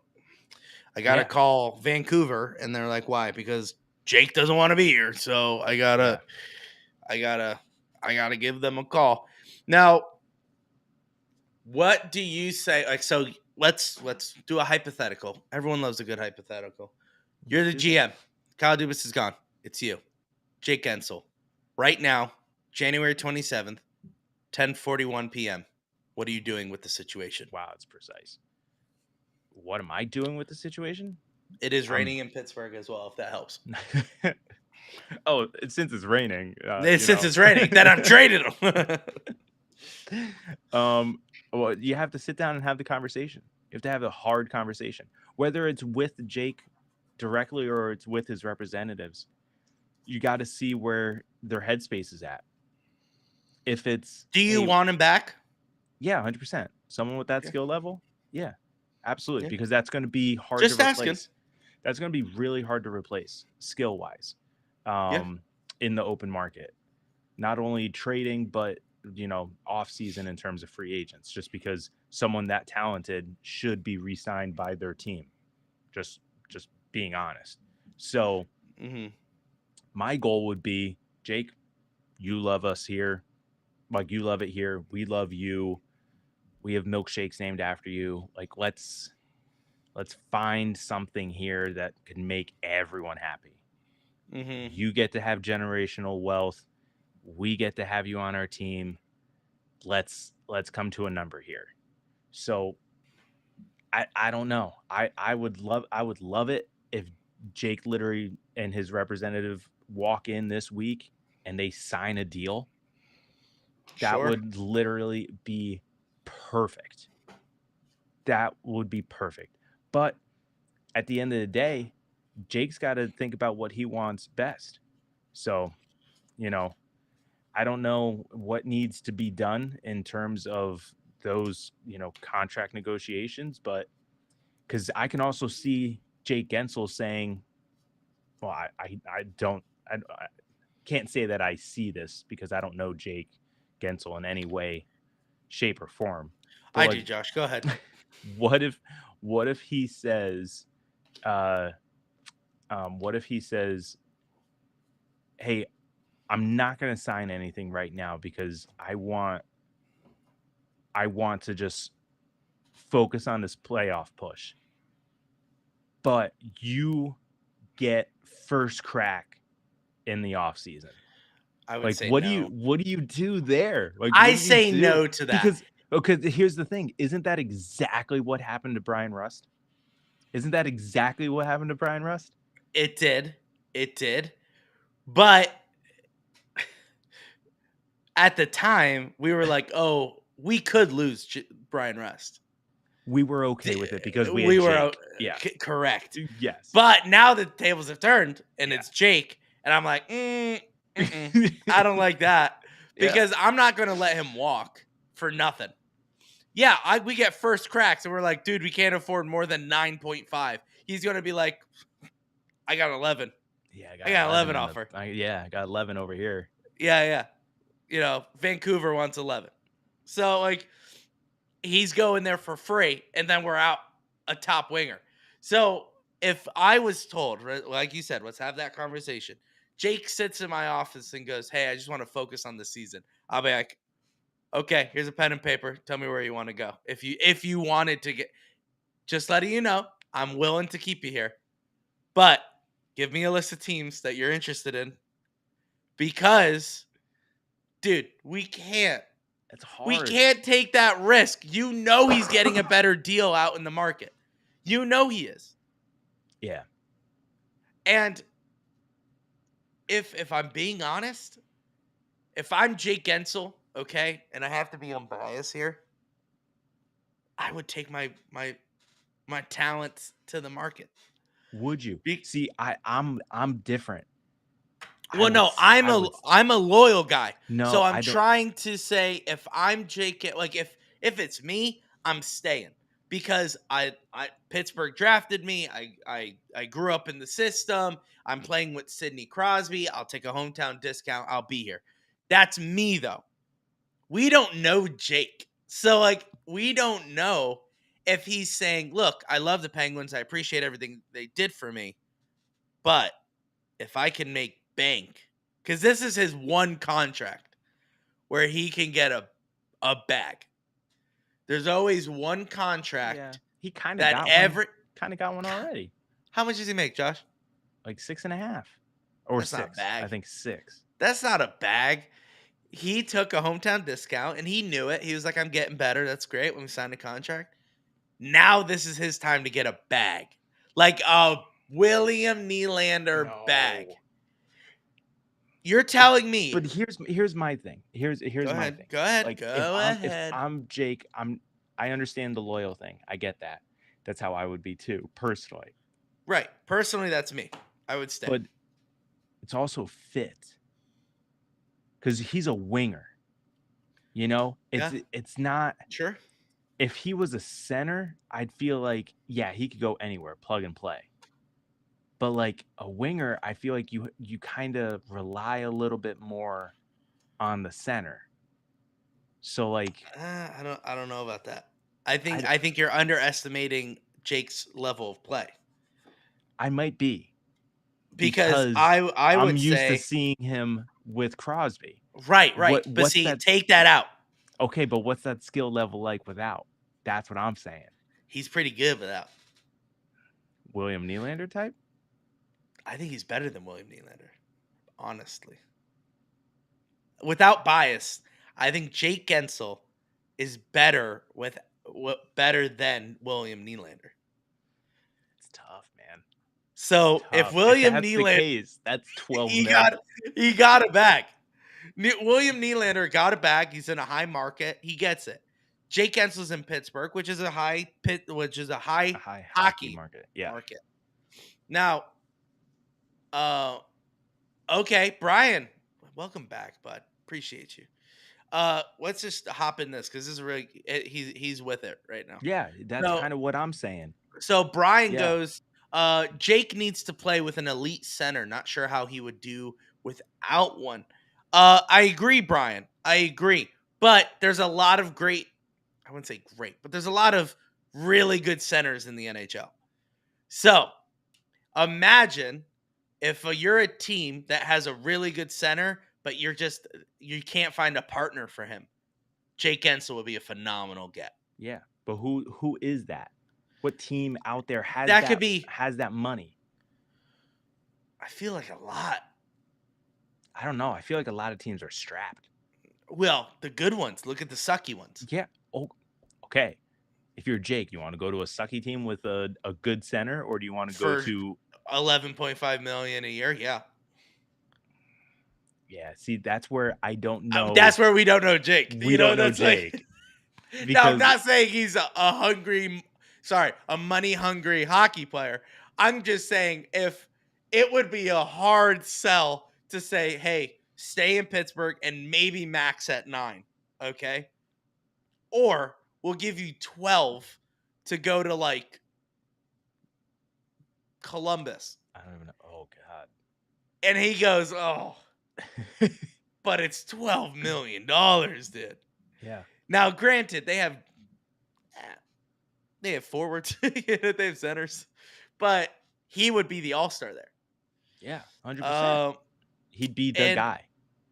Speaker 1: I gotta
Speaker 2: Yeah,
Speaker 1: call Vancouver, and they're like, why? Because Jake doesn't want to be here, so
Speaker 2: yeah.
Speaker 1: I gotta, I gotta give them a call. Now, what do you say? Like, so let's do a hypothetical. Everyone loves a good hypothetical. You're
Speaker 2: Let's
Speaker 1: the
Speaker 2: do that.
Speaker 1: GM. Kyle Dubas is gone. It's you, Jake Gensel. Right now, January 27th, 10:41 p.m. What are you doing with the situation?
Speaker 2: Wow, it's precise. What am I doing with the situation?
Speaker 1: It is
Speaker 2: I'm
Speaker 1: raining in Pittsburgh as well, if that helps.
Speaker 2: oh, since it's raining,
Speaker 1: Since it's raining, then I'm trading him.
Speaker 2: um, well, you have to sit down and have the conversation. You have to have a hard conversation, whether it's with Jake directly or it's with his representatives. You got to see where their headspace is at. If it's,
Speaker 1: Do you
Speaker 2: hey,
Speaker 1: want him back?
Speaker 2: yeah, 100%, someone with that
Speaker 1: Okay.
Speaker 2: skill level, yeah, absolutely,
Speaker 1: Yeah.
Speaker 2: because that's going to be hard to
Speaker 1: Just asking.
Speaker 2: replace. That's going to be really hard to replace skill wise,
Speaker 1: Yeah.
Speaker 2: in the open market. Not only trading, but off season in terms of free agents, just because someone that talented should be re-signed by their team. Just being honest. So
Speaker 1: Mm-hmm.
Speaker 2: my goal would be, Jake, you love us here, like you love it here. We love you. We have milkshakes named after you. Like let's find something here that can make everyone happy.
Speaker 1: Mm-hmm.
Speaker 2: You get to have generational wealth. We get to have you on our team. Let's come to a number here. So I don't know. I would love it if Jake literally and his representative walk in this week and they sign a deal, that
Speaker 1: Sure.
Speaker 2: would literally be perfect. That would be perfect. But at the end of the day, Jake's got to think about what he wants best. So, you know, I don't know what needs to be done in terms of those, contract negotiations, but because I can also see Jake Gensel saying, well, I don't, I can't say that I see this because I don't know Jake Gensel in any way, shape, or form. But
Speaker 1: I
Speaker 2: like,
Speaker 1: do, Josh. Go ahead.
Speaker 2: what if, what if he says, uh, what if he says, hey, I'm not going to sign anything right now because I want to just focus on this playoff push. But you get first crack in the off season.
Speaker 1: I would
Speaker 2: Like
Speaker 1: say no.
Speaker 2: what do you do there? Like what
Speaker 1: I
Speaker 2: do you
Speaker 1: say
Speaker 2: do?
Speaker 1: no to that.
Speaker 2: Because okay, here's the thing. Isn't that exactly what happened to Brian Rust? Isn't that exactly what happened to Brian Rust?
Speaker 1: It did. It did. But at the time, we were like, oh, we could lose Brian Rust.
Speaker 2: We were okay with it because we had
Speaker 1: We were
Speaker 2: Jake. Yeah.
Speaker 1: correct.
Speaker 2: Yes.
Speaker 1: But now the tables have turned and
Speaker 2: Yeah.
Speaker 1: it's Jake. And I'm like, I don't like that
Speaker 2: Yeah.
Speaker 1: because I'm not going to let him walk for nothing. Yeah, we get first cracks and we're like, dude, we can't afford more than 9.5. He's going to be like, I got 11.
Speaker 2: Yeah,
Speaker 1: I got 11
Speaker 2: in the
Speaker 1: offer.
Speaker 2: I got 11 over here.
Speaker 1: Yeah. Vancouver wants 11. So, like, he's going there for free, and then we're out a top winger. So, if I was told, like you said, let's have that conversation. Jake sits in my office and goes, hey, I just want to focus on the season. I'll be like, okay, here's a pen and paper. Tell me where you want to go. If you wanted to get, just letting you know, I'm willing to keep you here. But give me a list of teams that you're interested in because, dude, we can't
Speaker 2: It's hard.
Speaker 1: take that risk. You know he's getting a better deal out in the market. You know he is.
Speaker 2: Yeah.
Speaker 1: And if I'm being honest, if I'm Jake Gensel, okay, and I have to be unbiased here, I would take my talents to the market.
Speaker 2: Would you?
Speaker 1: Be-
Speaker 2: See, I'm different.
Speaker 1: Well, no, I'm
Speaker 2: I
Speaker 1: a
Speaker 2: would
Speaker 1: I'm a loyal guy. So
Speaker 2: no,
Speaker 1: I'm
Speaker 2: I don't.
Speaker 1: trying to say if I'm Jake, like if it's me, I'm staying because I Pittsburgh drafted me. I grew up in the system. I'm playing with Sidney Crosby. I'll take a hometown discount. I'll be here. That's me though. We don't know Jake. So like we don't know if he's saying, "Look, I love the Penguins. I appreciate everything they did for me, but if I can make bank, because this is his one contract where he can get a bag. There's always one
Speaker 2: Yeah,
Speaker 1: contract
Speaker 2: he kind of
Speaker 1: that
Speaker 2: got one.
Speaker 1: every.
Speaker 2: Kind of got one already.
Speaker 1: How much does he make, Josh?
Speaker 2: Like 6.5 or
Speaker 1: That's not a
Speaker 2: 6. I
Speaker 1: bag.
Speaker 2: think 6.
Speaker 1: That's not a bag. He took a hometown discount and he knew it. He was like, I'm getting better. That's great when we signed a contract. Now this is his time to get a bag. Like a William Nylander bag. You're telling me.
Speaker 2: But here's my thing. Here's
Speaker 1: Go
Speaker 2: my
Speaker 1: ahead.
Speaker 2: thing.
Speaker 1: Go ahead.
Speaker 2: Like
Speaker 1: Go
Speaker 2: if
Speaker 1: ahead.
Speaker 2: I'm Jake, I understand the loyal thing. I get that. That's how I would be too, personally.
Speaker 1: Right. Personally, that's me. I would stay.
Speaker 2: But it's also fit because he's a winger.
Speaker 1: Yeah.
Speaker 2: It's not.
Speaker 1: Sure.
Speaker 2: If he was a center, I'd feel like yeah, he could go anywhere, plug and play. But like a winger, I feel like you kind of rely a little bit more on the center. So like
Speaker 1: I don't know about that. I think
Speaker 2: I
Speaker 1: I think you're underestimating Jake's level of play
Speaker 2: I might be
Speaker 1: because
Speaker 2: because
Speaker 1: I
Speaker 2: I'm
Speaker 1: would
Speaker 2: used to
Speaker 1: say
Speaker 2: seeing him with Crosby.
Speaker 1: right. But
Speaker 2: What's
Speaker 1: see,
Speaker 2: that?
Speaker 1: take that out.
Speaker 2: Okay, but what's that skill level like without? That's what I'm saying.
Speaker 1: He's pretty good without.
Speaker 2: William Nylander type?
Speaker 1: I think he's better than William Nylander, honestly. Without bias, I think Jake Gensel is better than William Nylander.
Speaker 2: It's tough, man.
Speaker 1: So if
Speaker 2: Tough. If
Speaker 1: William
Speaker 2: that's the
Speaker 1: Nylander,
Speaker 2: case, that's 12
Speaker 1: he
Speaker 2: mil.
Speaker 1: got it back. William Nylander got it back. He's in a high market. He gets it. Jake Ensel's in Pittsburgh, which is a high
Speaker 2: A high hockey
Speaker 1: hockey
Speaker 2: market. Yeah.
Speaker 1: market. Now, okay, Brian, welcome back, bud. Appreciate you. Let's just hop in this because this is really he's with it right now.
Speaker 2: Yeah, that's
Speaker 1: So
Speaker 2: kind of what I'm saying.
Speaker 1: so Brian
Speaker 2: Yeah.
Speaker 1: goes, Jake needs to play with an elite center. Not sure how he would do without one. I agree, Brian. I agree. But there's a lot of great, I wouldn't say great, but there's a lot of really good centers in the NHL. So imagine if you're a team that has a really good center, but you can't find a partner for him. Jake Ensel would be a phenomenal get.
Speaker 2: Yeah. But who is that? What team out there
Speaker 1: That could be,
Speaker 2: has that money?
Speaker 1: I feel like a lot.
Speaker 2: I don't know. I feel like a lot of teams are strapped.
Speaker 1: Well, the good ones. Look at the sucky ones.
Speaker 2: Yeah. Oh, okay. If you're Jake, you want to go to a sucky team with a good center, or do you want to go
Speaker 1: For
Speaker 2: to
Speaker 1: 11.5 million a year. Yeah.
Speaker 2: Yeah, see, that's where I don't know.
Speaker 1: That's where we don't know Jake.
Speaker 2: We don't know
Speaker 1: that's like-
Speaker 2: Jake.
Speaker 1: now, I'm
Speaker 2: because
Speaker 1: not saying he's a money hungry hockey player. I'm just saying if it would be a hard sell to say, hey, stay in Pittsburgh and maybe max at 9. Okay. Or we'll give you 12 to go to like Columbus.
Speaker 2: I don't even know. Oh
Speaker 1: And he goes, oh,
Speaker 2: God.
Speaker 1: but it's $12 million, dude.
Speaker 2: Yeah.
Speaker 1: Now, granted, they have forwards, they have centers, but he would be the all-star there.
Speaker 2: Yeah, 100%. He'd be the guy.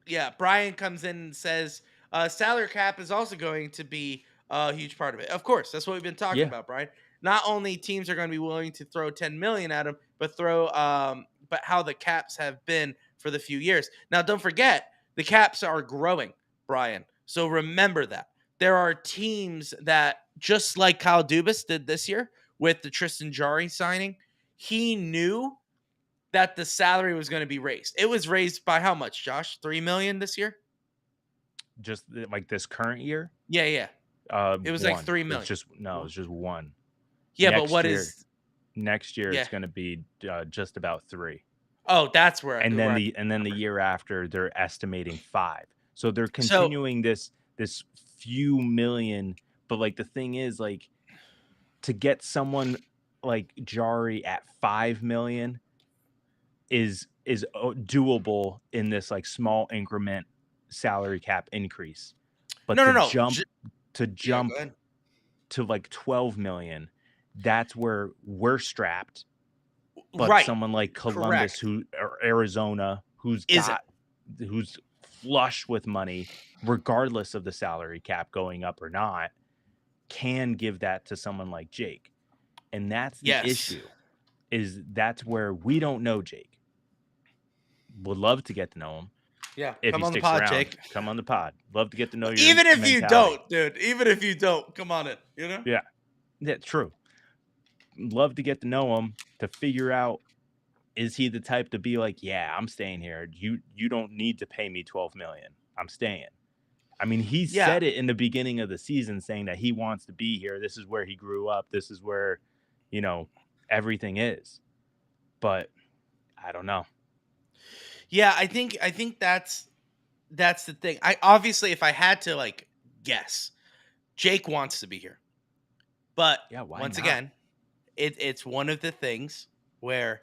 Speaker 1: Yeah, Brian comes in and says salary cap is also going to be a huge part of it. Of course, that's what we've been talking about, Brian. Not only teams are going to be willing to throw 10 million at him, but but how the caps have been for the few years. Now, don't forget, the caps are growing, Brian. So remember that. There are teams that, just like Kyle Dubas did this year with the Tristan Jarry signing, he knew that the salary was going to be raised. It was raised by how much, Josh? 3 million this year?
Speaker 2: Just like this current year?
Speaker 1: Yeah. It was like 3 million.
Speaker 2: It's just one.
Speaker 1: Yeah, but what is
Speaker 2: next year? It's going to be just about 3.
Speaker 1: Oh, that's where.
Speaker 2: And then the year after, they're estimating 5. So they're continuing this few million. But like the thing is, like, to get someone like Jari at 5 million is doable in this like small increment salary cap increase. But to jump to like 12 million, that's where we're strapped. But someone like Columbus, or Arizona, who's flush with money, regardless of the salary cap going up or not, can give that to someone like Jake. And that's the issue, is that's where we don't know Jake. Would love to get to know him.
Speaker 1: Yeah,
Speaker 2: if
Speaker 1: come
Speaker 2: he
Speaker 1: on
Speaker 2: sticks
Speaker 1: the pod,
Speaker 2: around,
Speaker 1: Jake.
Speaker 2: Come on the pod. Love to get to know you.
Speaker 1: Even if you don't, dude. Even if you don't, come on it. You know?
Speaker 2: Yeah, true. Love to get to know him, to figure out, is he the type to be like, yeah, I'm staying here. You don't need to pay me 12 million. I'm staying. I mean, he said it in the beginning of the season, saying that he wants to be here. This is where he grew up. This is where, everything is. But I don't know.
Speaker 1: Yeah, I think that's the thing. I obviously, if I had to like guess, Jake wants to be here. But once again, it's one of the things where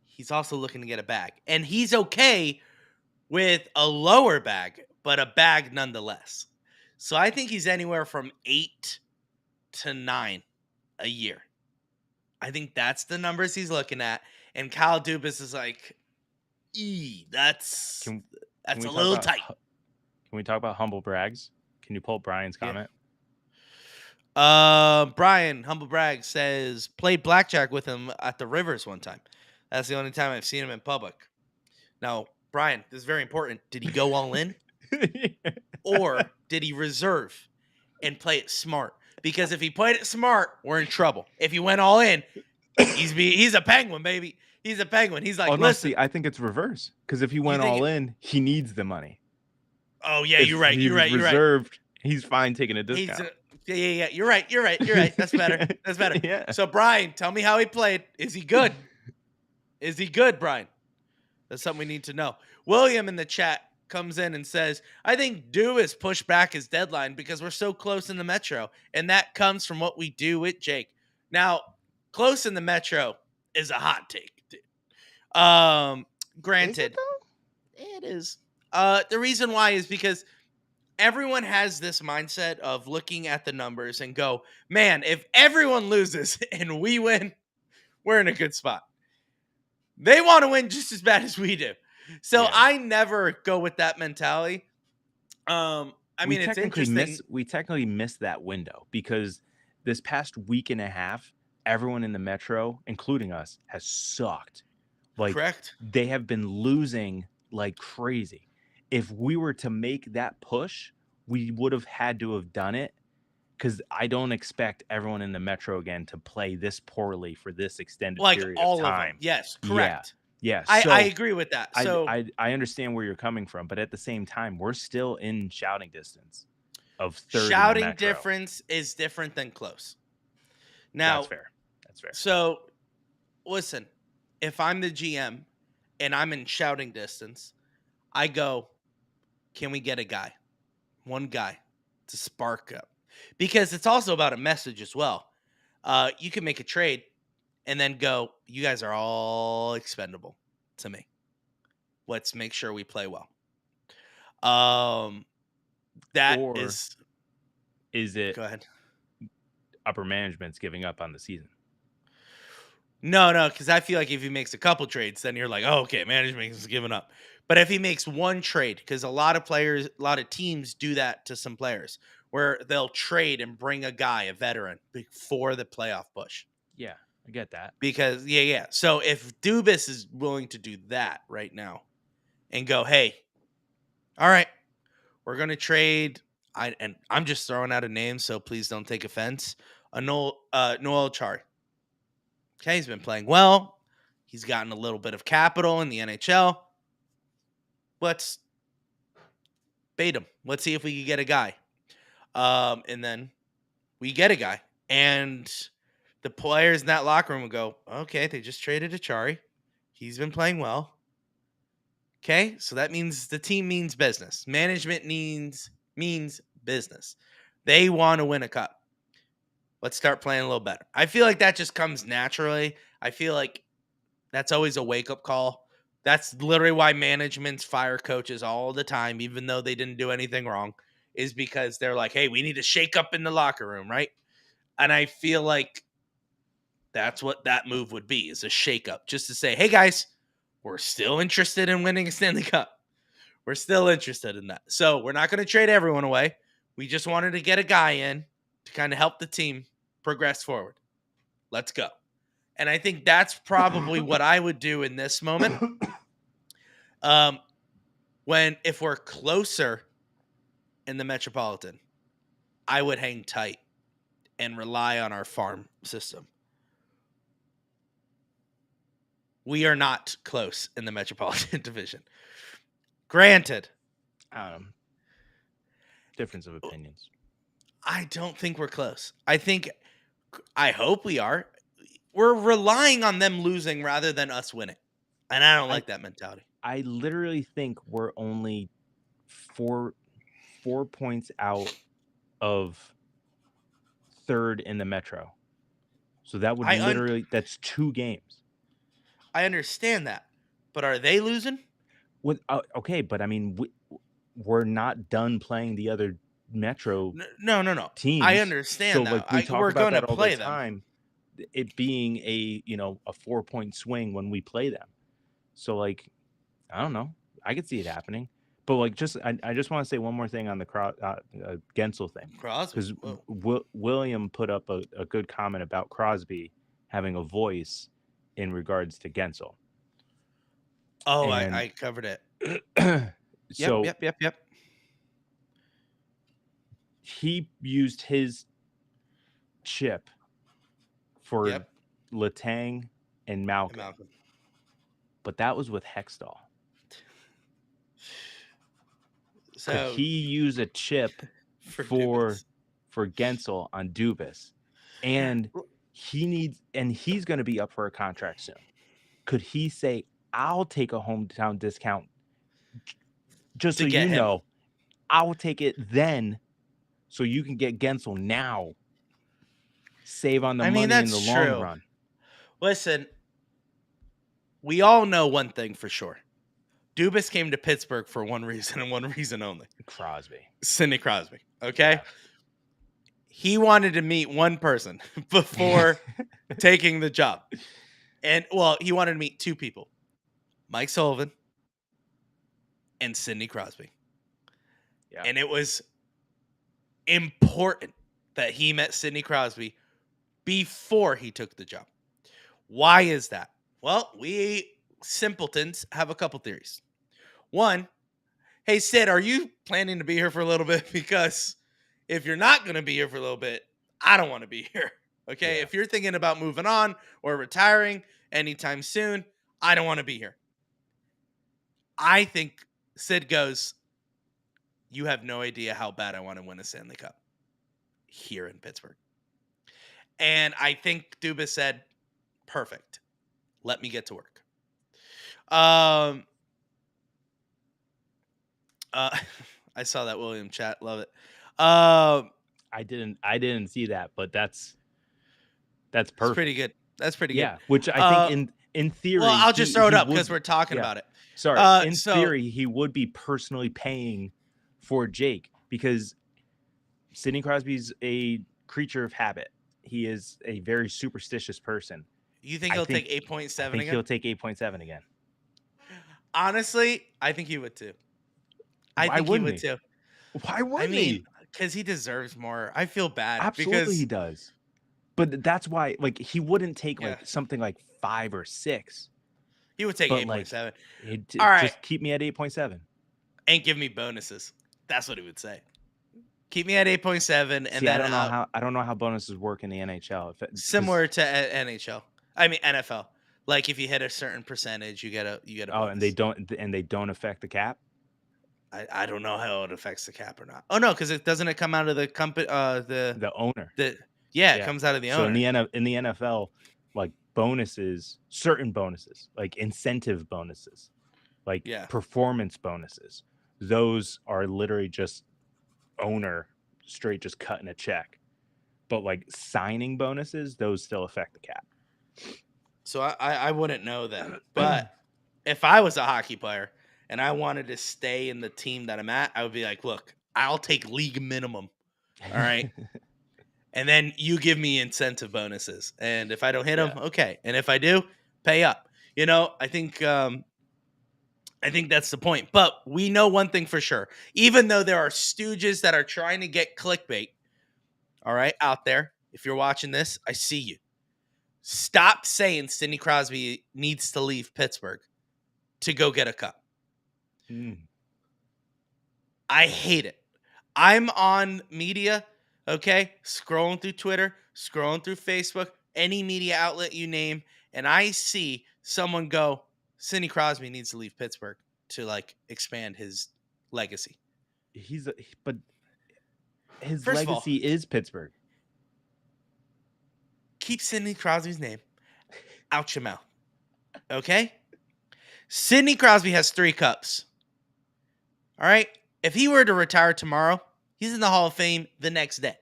Speaker 1: he's also looking to get a bag. And he's okay with a lower bag, but a bag nonetheless. So I think he's anywhere from 8 to 9 a year. I think that's the numbers he's looking at. And Kyle Dubas is like, that's a little tight.
Speaker 2: Can we talk about humble brags? Can you pull Brian's comment?
Speaker 1: Brian, humble brag, says, played blackjack with him at the Rivers one time. That's the only time I've seen him in public. Now, Brian, this is very important. Did he go all in? Or did he reserve and play it smart? Because if he played it smart, we're in trouble. If he went all in, He's a Penguin, baby. He's a Penguin. He's like,
Speaker 2: Oh no,
Speaker 1: listen.
Speaker 2: see, I think it's reverse. Because if he
Speaker 1: You
Speaker 2: went
Speaker 1: think?
Speaker 2: all in, he needs the money.
Speaker 1: Oh yeah, you're
Speaker 2: If
Speaker 1: right.
Speaker 2: he
Speaker 1: You're
Speaker 2: was
Speaker 1: right. You're right.
Speaker 2: reserved, he's fine taking a
Speaker 1: He's
Speaker 2: discount.
Speaker 1: yeah. You're right. You're right. You're right. That's better. That's better.
Speaker 2: Yeah.
Speaker 1: So Brian, tell me how he played. Is he good? Is he good, Brian? That's something we need to know. William in the chat comes in and says, I think Dubas pushed back his deadline because we're so close in the Metro. And that comes from what we do with Jake. Now, close in the Metro is a hot take, dude. Granted, it is. The reason why is because everyone has this mindset of looking at the numbers and go, man, if everyone loses and we win, we're in a good spot. They want to win just as bad as we do. So
Speaker 2: Yeah.
Speaker 1: I never go with that mentality. I mean, it's interesting.
Speaker 2: We technically missed that window because this past week and a half, everyone in the Metro, including us, has sucked. Like,
Speaker 1: Correct.
Speaker 2: they have been losing like crazy. If we were to make that push, we would have had to have done it, because I don't expect everyone in the Metro again to play this poorly for this extended
Speaker 1: Like
Speaker 2: period
Speaker 1: all
Speaker 2: of
Speaker 1: of them.
Speaker 2: time.
Speaker 1: Yes,
Speaker 2: Yeah.
Speaker 1: correct.
Speaker 2: Yeah.
Speaker 1: I
Speaker 2: So
Speaker 1: agree with that. So
Speaker 2: I understand where you're coming from, but at the same time, we're still in shouting distance of third in the
Speaker 1: shouting
Speaker 2: Metro.
Speaker 1: difference is different than close.
Speaker 2: That's
Speaker 1: Now,
Speaker 2: fair. That's fair.
Speaker 1: so listen, if I'm the GM and I'm in shouting distance, I go, can we get a guy? One guy to spark up. Because it's also about a message as well. You can make a trade and then go, you guys are all expendable to me. Let's make sure we play well. That
Speaker 2: Or
Speaker 1: is.
Speaker 2: is it
Speaker 1: Go ahead.
Speaker 2: upper management's giving up on the season?
Speaker 1: No, because I feel like if he makes a couple trades, then you're like, oh, okay, management is giving up. But if he makes one trade, because a lot of teams do that to some players, where they'll trade and bring a guy, a veteran, before the playoff push.
Speaker 2: Yeah, I get that.
Speaker 1: Because yeah. So if Dubas is willing to do that right now, and go, hey, all right, we're gonna trade. I'm just throwing out a name, so please don't take offense. Noel Chari. Okay, he's been playing well. He's gotten a little bit of capital in the NHL. Let's bait him. Let's see if we can get a guy. And then we get a guy. And the players in that locker room will go, okay, they just traded Achari. He's been playing well. Okay, so that means the team means business. Management means business. They want to win a cup. Let's start playing a little better. I feel like that just comes naturally. I feel like that's always a wake-up call. That's literally why managements fire coaches all the time, even though they didn't do anything wrong, is because they're like, hey, we need to shake up in the locker room, right? And I feel like that's what that move would be, is a shake-up. Just to say, hey, guys, we're still interested in winning a Stanley Cup. We're still interested in that. So we're not going to trade everyone away. We just wanted to get a guy in to kind of help the team progress forward. Let's go. And I think that's probably what I would do in this moment. If we're closer in the Metropolitan, I would hang tight and rely on our farm system. We are not close in the Metropolitan Division. Granted.
Speaker 2: Difference of opinions.
Speaker 1: I don't think we're close. I hope we are. We're relying on them losing rather than us winning. And I don't like that mentality.
Speaker 2: I literally think we're only four points out of third in the Metro. So that would that's 2 games.
Speaker 1: I understand that. But are they losing?
Speaker 2: Okay, but I mean, we're not done playing the other Metro
Speaker 1: no
Speaker 2: teams.
Speaker 1: I understand
Speaker 2: so,
Speaker 1: that.
Speaker 2: Like, we talk
Speaker 1: we're
Speaker 2: about
Speaker 1: going
Speaker 2: that
Speaker 1: to
Speaker 2: all
Speaker 1: play
Speaker 2: the time.
Speaker 1: Them.
Speaker 2: It being a 4-point swing when we play them. So, like, I don't know. I could see it happening. But, like, I just want to say one more thing on the Gensel thing. Because William put up a good comment about Crosby having a voice in regards to Gensel.
Speaker 1: Oh, I covered it.
Speaker 2: So
Speaker 1: Yep.
Speaker 2: He used his chip for Letang, and Malcolm. But that was with Hextall.
Speaker 1: So
Speaker 2: Could he use a chip
Speaker 1: Dubas.
Speaker 2: for Gensel on Dubas? And he's going to be up for a contract soon. Could he say, I'll take a hometown discount just so
Speaker 1: To get
Speaker 2: you
Speaker 1: him.
Speaker 2: know, I will take it then so you can get Gensel now. Save on the money in the long run.
Speaker 1: Listen, we all know one thing for sure. Dubas came to Pittsburgh for one reason and one reason only.
Speaker 2: Crosby.
Speaker 1: Sidney Crosby. Okay?
Speaker 2: Yeah.
Speaker 1: He wanted to meet one person before taking the job. And, well, he wanted to meet two people. Mike Sullivan and Sidney Crosby.
Speaker 2: Yeah.
Speaker 1: And it was important that he met Sidney Crosby before he took the job. Why is that? Well, we simpletons have a couple theories. One, hey, Sid, are you planning to be here for a little bit? Because if you're not going to be here for a little bit, I don't want to be here. Okay?
Speaker 2: Yeah.
Speaker 1: If you're thinking about moving on or retiring anytime soon, I don't want to be here. I think Sid goes, you have no idea how bad I want to win a Stanley Cup here in Pittsburgh. And I think Dubas said, perfect. Let me get to work. I saw that William chat. Love it.
Speaker 2: I didn't see that, but that's perfect.
Speaker 1: That's pretty good. That's pretty good.
Speaker 2: Yeah, which I think in theory.
Speaker 1: Well, I'll just throw it up because we're talking about it.
Speaker 2: Sorry. In theory, he would be personally paying for Jake because Sidney Crosby's a creature of habit. He is a very superstitious person.
Speaker 1: You think he'll take 8.7 again?
Speaker 2: I think he'll take 8.7 again.
Speaker 1: Honestly, I think he would too. I think he would too.
Speaker 2: Why wouldn't he?
Speaker 1: Because he deserves more. I feel bad.
Speaker 2: Absolutely, he does. But that's why, like, he wouldn't take something like 5 or 6.
Speaker 1: He would take 8.7.
Speaker 2: All right, just keep me at 8.7
Speaker 1: and give me bonuses. That's what he would say. Keep me at 8.7, and
Speaker 2: then I don't know how bonuses work in the NHL.
Speaker 1: Similar to NHL. I mean NFL. Like if you hit a certain percentage, you get a bonus.
Speaker 2: Oh, and they don't affect the cap.
Speaker 1: I don't know how it affects the cap or not. Oh no, because it doesn't come out of the company. The
Speaker 2: owner.
Speaker 1: It comes out of the owner.
Speaker 2: So in the NFL, like bonuses, certain bonuses, like incentive bonuses, like performance bonuses, those are literally just owner straight just cutting a check. But like signing bonuses, those still affect the cap.
Speaker 1: So I wouldn't know that. But if I was a hockey player and I wanted to stay in the team that I'm at, I would be like, look, I'll take league minimum. All right. And then you give me incentive bonuses. And if I don't hit them, okay. And if I do, pay up. You know, I think that's the point. But we know one thing for sure. Even though there are stooges that are trying to get clickbait, all right, out there, if you're watching this, I see you. Stop saying Sidney Crosby needs to leave Pittsburgh to go get a cup. I hate it. I'm on media, okay, scrolling through Twitter, scrolling through Facebook, any media outlet you name, and I see someone go, Sidney Crosby needs to leave Pittsburgh to like expand his legacy.
Speaker 2: But his legacy is Pittsburgh.
Speaker 1: Keep Sidney Crosby's name out your mouth. Okay? Sidney Crosby has 3 cups. All right? If he were to retire tomorrow, he's in the Hall of Fame the next day.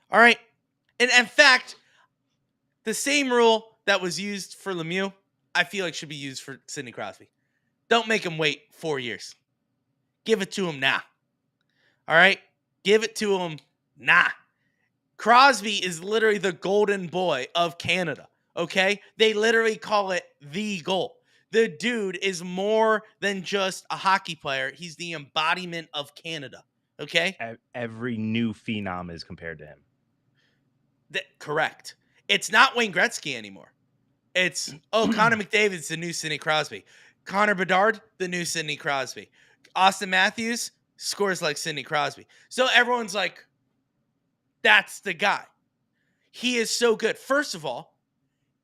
Speaker 1: All right? And in fact, the same rule that was used for Lemieux, I feel like should be used for Sidney Crosby. Don't make him wait 4 years. Give it to him now. All right? Give it to him now. Crosby is literally the golden boy of Canada, okay? They literally call it the goal. The dude is more than just a hockey player. He's the embodiment of Canada, okay?
Speaker 2: Every new phenom is compared to him.
Speaker 1: Correct. It's not Wayne Gretzky anymore. It's, Connor McDavid's the new Sidney Crosby. Connor Bedard, the new Sidney Crosby. Austin Matthews scores like Sidney Crosby. So everyone's like, that's the guy. He is so good. First of all,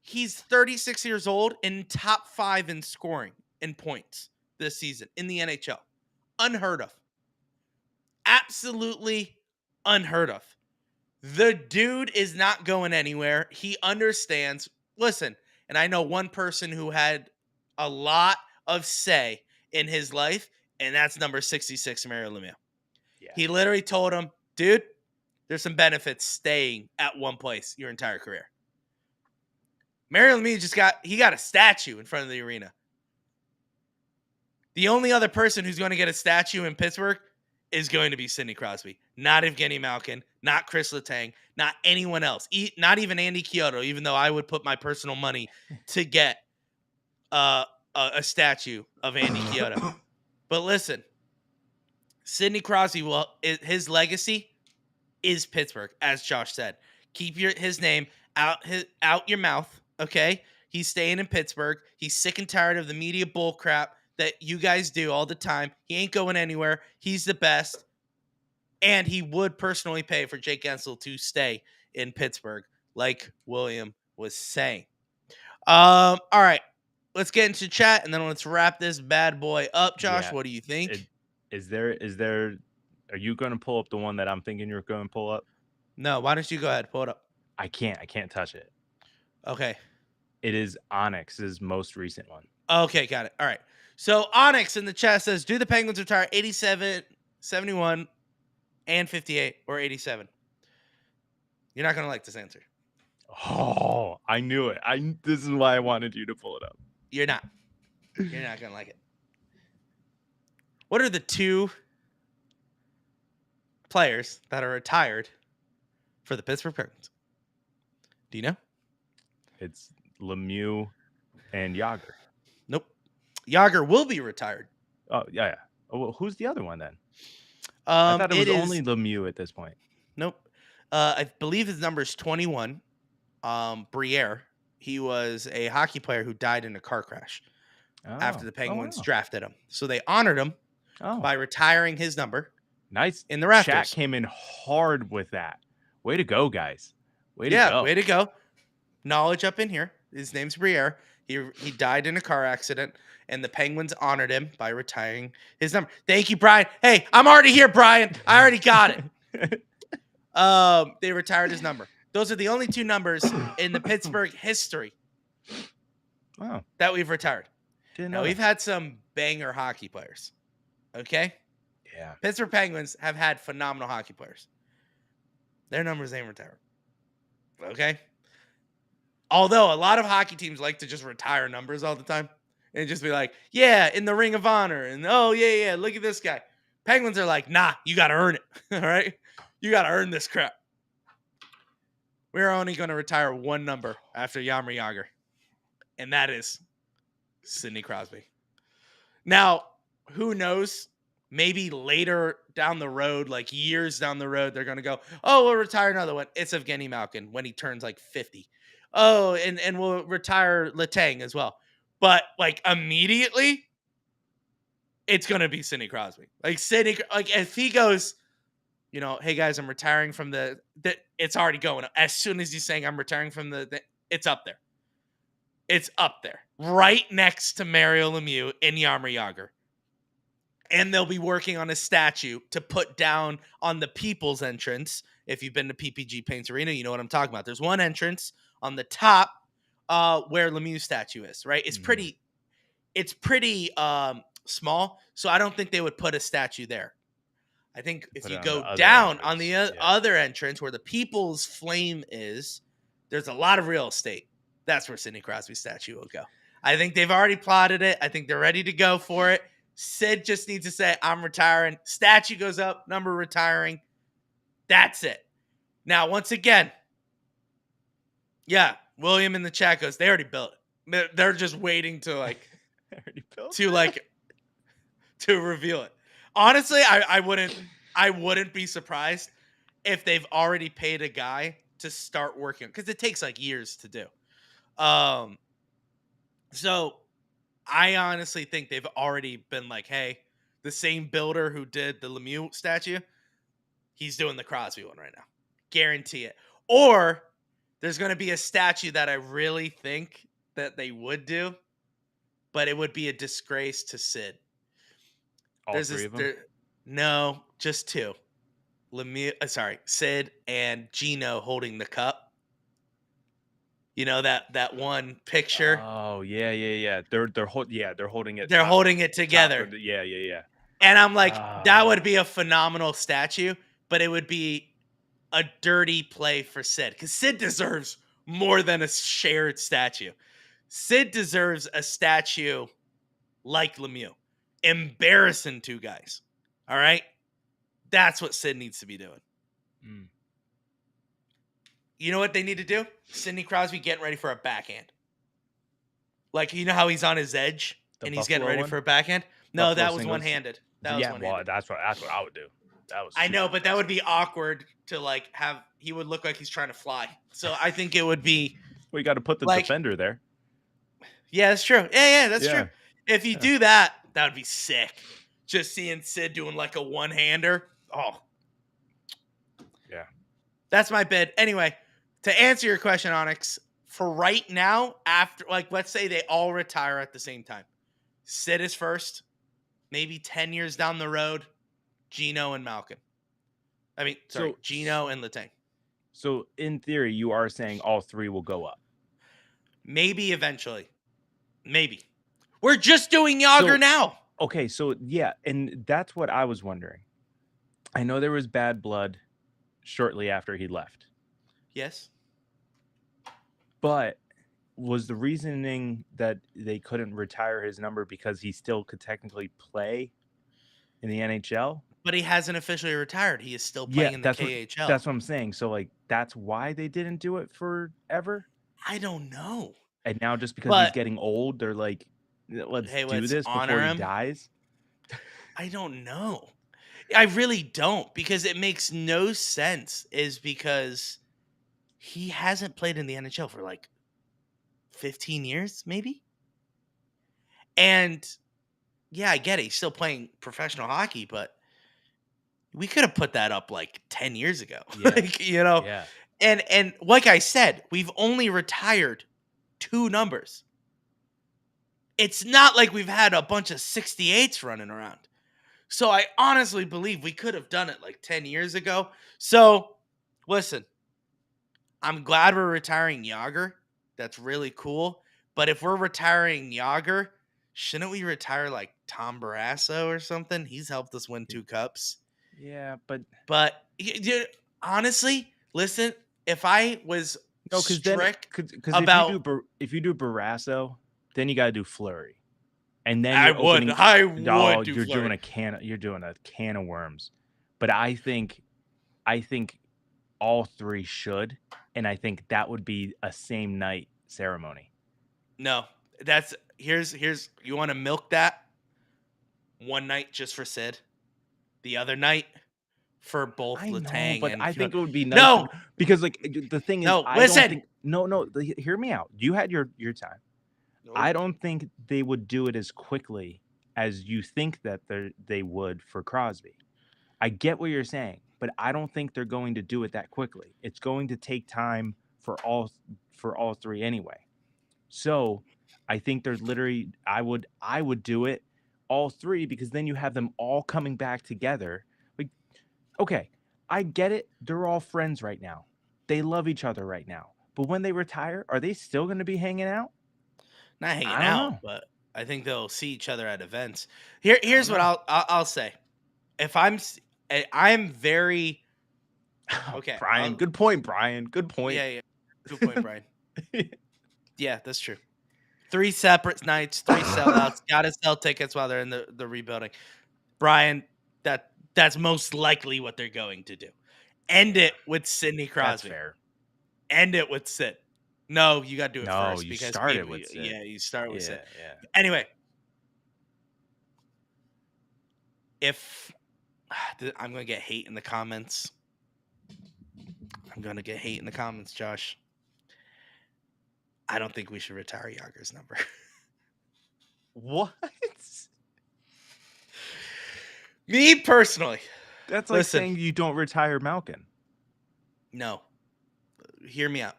Speaker 1: He's 36 years old and top 5 in scoring in points this season in the NHL. Unheard of. Absolutely unheard of. The dude is not going anywhere. He understands. Listen, and I know one person who had a lot of say in his life, and that's number 66, Mario Lemieux.
Speaker 2: Yeah.
Speaker 1: He literally told him, dude, there's some benefits staying at one place your entire career. Mario Lemieux got a statue in front of the arena. The only other person who's going to get a statue in Pittsburgh is going to be Sidney Crosby. Not Evgeny Malkin, not Chris Letang, not anyone else. Not even Andy Chiodo, even though I would put my personal money to get a statue of Andy Chiodo. But listen, Sidney Crosby, his legacy is Pittsburgh, as Josh said. Keep his name out your mouth, okay? He's staying in Pittsburgh. He's sick and tired of the media bull crap that you guys do all the time. He ain't going anywhere. He's the best. And he would personally pay for Jake Gensel to stay in Pittsburgh, like William was saying. All right. Let's get into chat, and then let's wrap this bad boy up. Josh, what do you think?
Speaker 2: Is there are you going to pull up the one that I'm thinking you're going to pull up?
Speaker 1: No, why don't you go ahead, pull it up?
Speaker 2: I can't touch it.
Speaker 1: Okay.
Speaker 2: It is Onyx's most recent one.
Speaker 1: Okay, got it. All right. So Onyx in the chat says, do the Penguins retire 87, 71, and 58, or 87? You're not going to like this answer.
Speaker 2: Oh, I knew it. This is why I wanted you to pull it up.
Speaker 1: You're not. You're not going to like it. What are the 2 players that are retired for the Pittsburgh Penguins? Do you know?
Speaker 2: It's Lemieux and Yager.
Speaker 1: Nope. Yager will be retired.
Speaker 2: Oh, yeah. Oh, well, who's the other one then? I thought it was only Lemieux at this point.
Speaker 1: Nope. I believe his number is 21. Briere. He was a hockey player who died in a car crash after the Penguins drafted him. So they honored him by retiring his number.
Speaker 2: Nice.
Speaker 1: In the rafters.
Speaker 2: Chat came in hard with that. Way to go, guys. Way to go.
Speaker 1: Way to go. Knowledge up in here. His name's Briere. He died in a car accident, and the Penguins honored him by retiring his number. Thank you, Brian. Hey, I'm already here, Brian. I already got it. They retired his number. Those are the only 2 numbers in the Pittsburgh history that we've retired. Now, we've had some banger hockey players. Okay?
Speaker 2: Yeah.
Speaker 1: Pittsburgh Penguins have had phenomenal hockey players. Their numbers ain't retired. Okay? Although a lot of hockey teams like to just retire numbers all the time and just be like, yeah, in the Ring of Honor. And, oh, yeah, look at this guy. Penguins are like, nah, you got to earn it. All right? You got to earn this crap. We're only going to retire 1 number after Jaromir Jagr, and that is Sidney Crosby. Now, who knows? Maybe later down the road, like years down the road, they're going to go, oh, we'll retire another one. It's Evgeny Malkin when he turns like 50. Oh, and we'll retire Letang as well. But like immediately, it's going to be Sidney Crosby. Like if he goes, hey guys, I'm retiring from the it's already going. As soon as he's saying I'm retiring from the it's up there. It's up there. Right next to Mario Lemieux and Jaromir Jagr. And they'll be working on a statue to put down on the people's entrance. If you've been to PPG Paints Arena, you know what I'm talking about. There's one entrance on the top where Lemieux's statue is, right? It's pretty small, so I don't think they would put a statue there. I think if you go down on the other entrance where the people's flame is, there's a lot of real estate. That's where Sidney Crosby's statue will go. I think they've already plotted it. I think they're ready to go for it. Sid just needs to say, I'm retiring. Statue goes up, number retiring. That's it. Now, once again, William in the chat goes, they already built it. They're just waiting to to reveal it. Honestly, I wouldn't be surprised if they've already paid a guy to start working, because it takes like years to do. So I honestly think they've already been like, hey, the same builder who did the Lemieux statue, he's doing the Crosby one right now. Guarantee it. Or There's going to be a statue that I really think that they would do, but it would be a disgrace to Sid.
Speaker 2: All
Speaker 1: There's
Speaker 2: three
Speaker 1: this
Speaker 2: of them.
Speaker 1: there no, just two. Sid and Gino holding the cup. You know that one picture?
Speaker 2: Oh yeah. They're holding it
Speaker 1: They're holding it together.
Speaker 2: Yeah.
Speaker 1: And I'm like, that would
Speaker 2: Ah,
Speaker 1: be a phenomenal statue, but it would be a dirty play for Sid because Sid deserves more than a shared statue. Sid deserves a statue like Lemieux, embarrassing two guys. All right, that's what Sid needs to be doing.
Speaker 2: mm.
Speaker 1: You know what they need to do? Sidney Crosby getting ready for a backhand. Like, you know how he's on his edge
Speaker 2: The
Speaker 1: and he's getting
Speaker 2: Buffalo
Speaker 1: ready
Speaker 2: one,
Speaker 1: for a backhand? No,
Speaker 2: Buffalo
Speaker 1: that was
Speaker 2: singles.
Speaker 1: one-handed. That was
Speaker 2: Yeah, well,
Speaker 1: one-handed.
Speaker 2: that's what I would do. That was
Speaker 1: I
Speaker 2: super
Speaker 1: know, but that would
Speaker 2: impressive.
Speaker 1: be awkward to like have. He would look like he's trying to fly. So I think it would be
Speaker 2: Well, you got to put the
Speaker 1: like,
Speaker 2: defender there.
Speaker 1: yeah, that's true. Yeah, that's true.
Speaker 2: Yeah.
Speaker 1: If you do that, that would be sick. Just seeing Sid doing like a one-hander. Oh,
Speaker 2: Yeah.
Speaker 1: that's my bid. Anyway, to answer your question, Onyx, for right now, after like let's say they all retire at the same time, Sid is first. Maybe 10 years down the road, Gino and Malkin. Gino and Letang.
Speaker 2: So in theory, you are saying all three will go up.
Speaker 1: Maybe eventually. Maybe. We're just doing Yager now.
Speaker 2: Okay, so yeah, and that's what I was wondering. I know there was bad blood shortly after he left,
Speaker 1: Yes.
Speaker 2: but was the reasoning that they couldn't retire his number because he still could technically play in the NHL?
Speaker 1: But he hasn't officially retired. He is still
Speaker 2: Yeah,
Speaker 1: playing in the KHL.
Speaker 2: that's what I'm saying. So like that's why they didn't do it forever.
Speaker 1: I don't know.
Speaker 2: And now just because he's
Speaker 1: But
Speaker 2: getting old, they're like, let's
Speaker 1: hey,
Speaker 2: do
Speaker 1: let's
Speaker 2: this
Speaker 1: honor
Speaker 2: before he
Speaker 1: him.
Speaker 2: dies.
Speaker 1: I don't know. I really don't, because it makes no sense. Is because he hasn't played in the NHL for like 15 years, maybe. And yeah, I get it. He's still playing professional hockey, but we could have put that up like 10 years ago.
Speaker 2: Yeah.
Speaker 1: Like,
Speaker 2: Yeah.
Speaker 1: and like I said, we've only retired 2 numbers. It's not like we've had a bunch of 68s running around. So I honestly believe we could have done it like 10 years ago. So listen, I'm glad we're retiring Yager. That's really cool. But if we're retiring Yager, shouldn't we retire like Tom Barrasso or something? He's helped us win 2 cups.
Speaker 2: Yeah, but
Speaker 1: Dude, honestly, listen, if I was
Speaker 2: no, because
Speaker 1: about,
Speaker 2: if you do Barrasso, then you got to do Fleury, and then
Speaker 1: I
Speaker 2: you're
Speaker 1: would
Speaker 2: opening.
Speaker 1: do
Speaker 2: You're
Speaker 1: Fleury.
Speaker 2: doing a can of worms. But I think all three should, and I think that would be a same night ceremony.
Speaker 1: No, that's here's you want to milk that one night just for Sid, the other night for both
Speaker 2: I know,
Speaker 1: Letang
Speaker 2: but
Speaker 1: and
Speaker 2: I think it would be nice
Speaker 1: no,
Speaker 2: because like the thing is,
Speaker 1: no.
Speaker 2: I don't
Speaker 1: Listen,
Speaker 2: think hear me out. You had your time. I don't think they would do it as quickly as you think that they would for Crosby. I get what you're saying, but I don't think they're going to do it that quickly. It's going to take time for all three anyway. So, I think they're literally I would do it all three because then you have them all coming back together. Like, okay, I get it. They're all friends right now. They love each other right now. But when they retire, are they still going to be hanging out?
Speaker 1: not hanging
Speaker 2: I don't
Speaker 1: out,
Speaker 2: know.
Speaker 1: but I think they'll see each other at events. Here's what I'll say. If I'm very okay.
Speaker 2: Brian, good point, Brian. Good point.
Speaker 1: Yeah, good point, Brian. Yeah, that's true. 3 separate nights, 3 sellouts. Got to sell tickets while they're in the rebuilding. Brian, that's most likely what they're going to do. End it with Sidney Crosby.
Speaker 2: That's fair.
Speaker 1: End it with Sid. No, you got to do it first.
Speaker 2: You
Speaker 1: because
Speaker 2: started with Sid.
Speaker 1: Yeah, you start with Sid.
Speaker 2: Yeah.
Speaker 1: Anyway, if I'm going to get hate in the comments. Josh. I don't think we should retire Yager's number.
Speaker 2: What?
Speaker 1: Me personally.
Speaker 2: That's like saying you don't retire Malkin.
Speaker 1: No. Hear me out.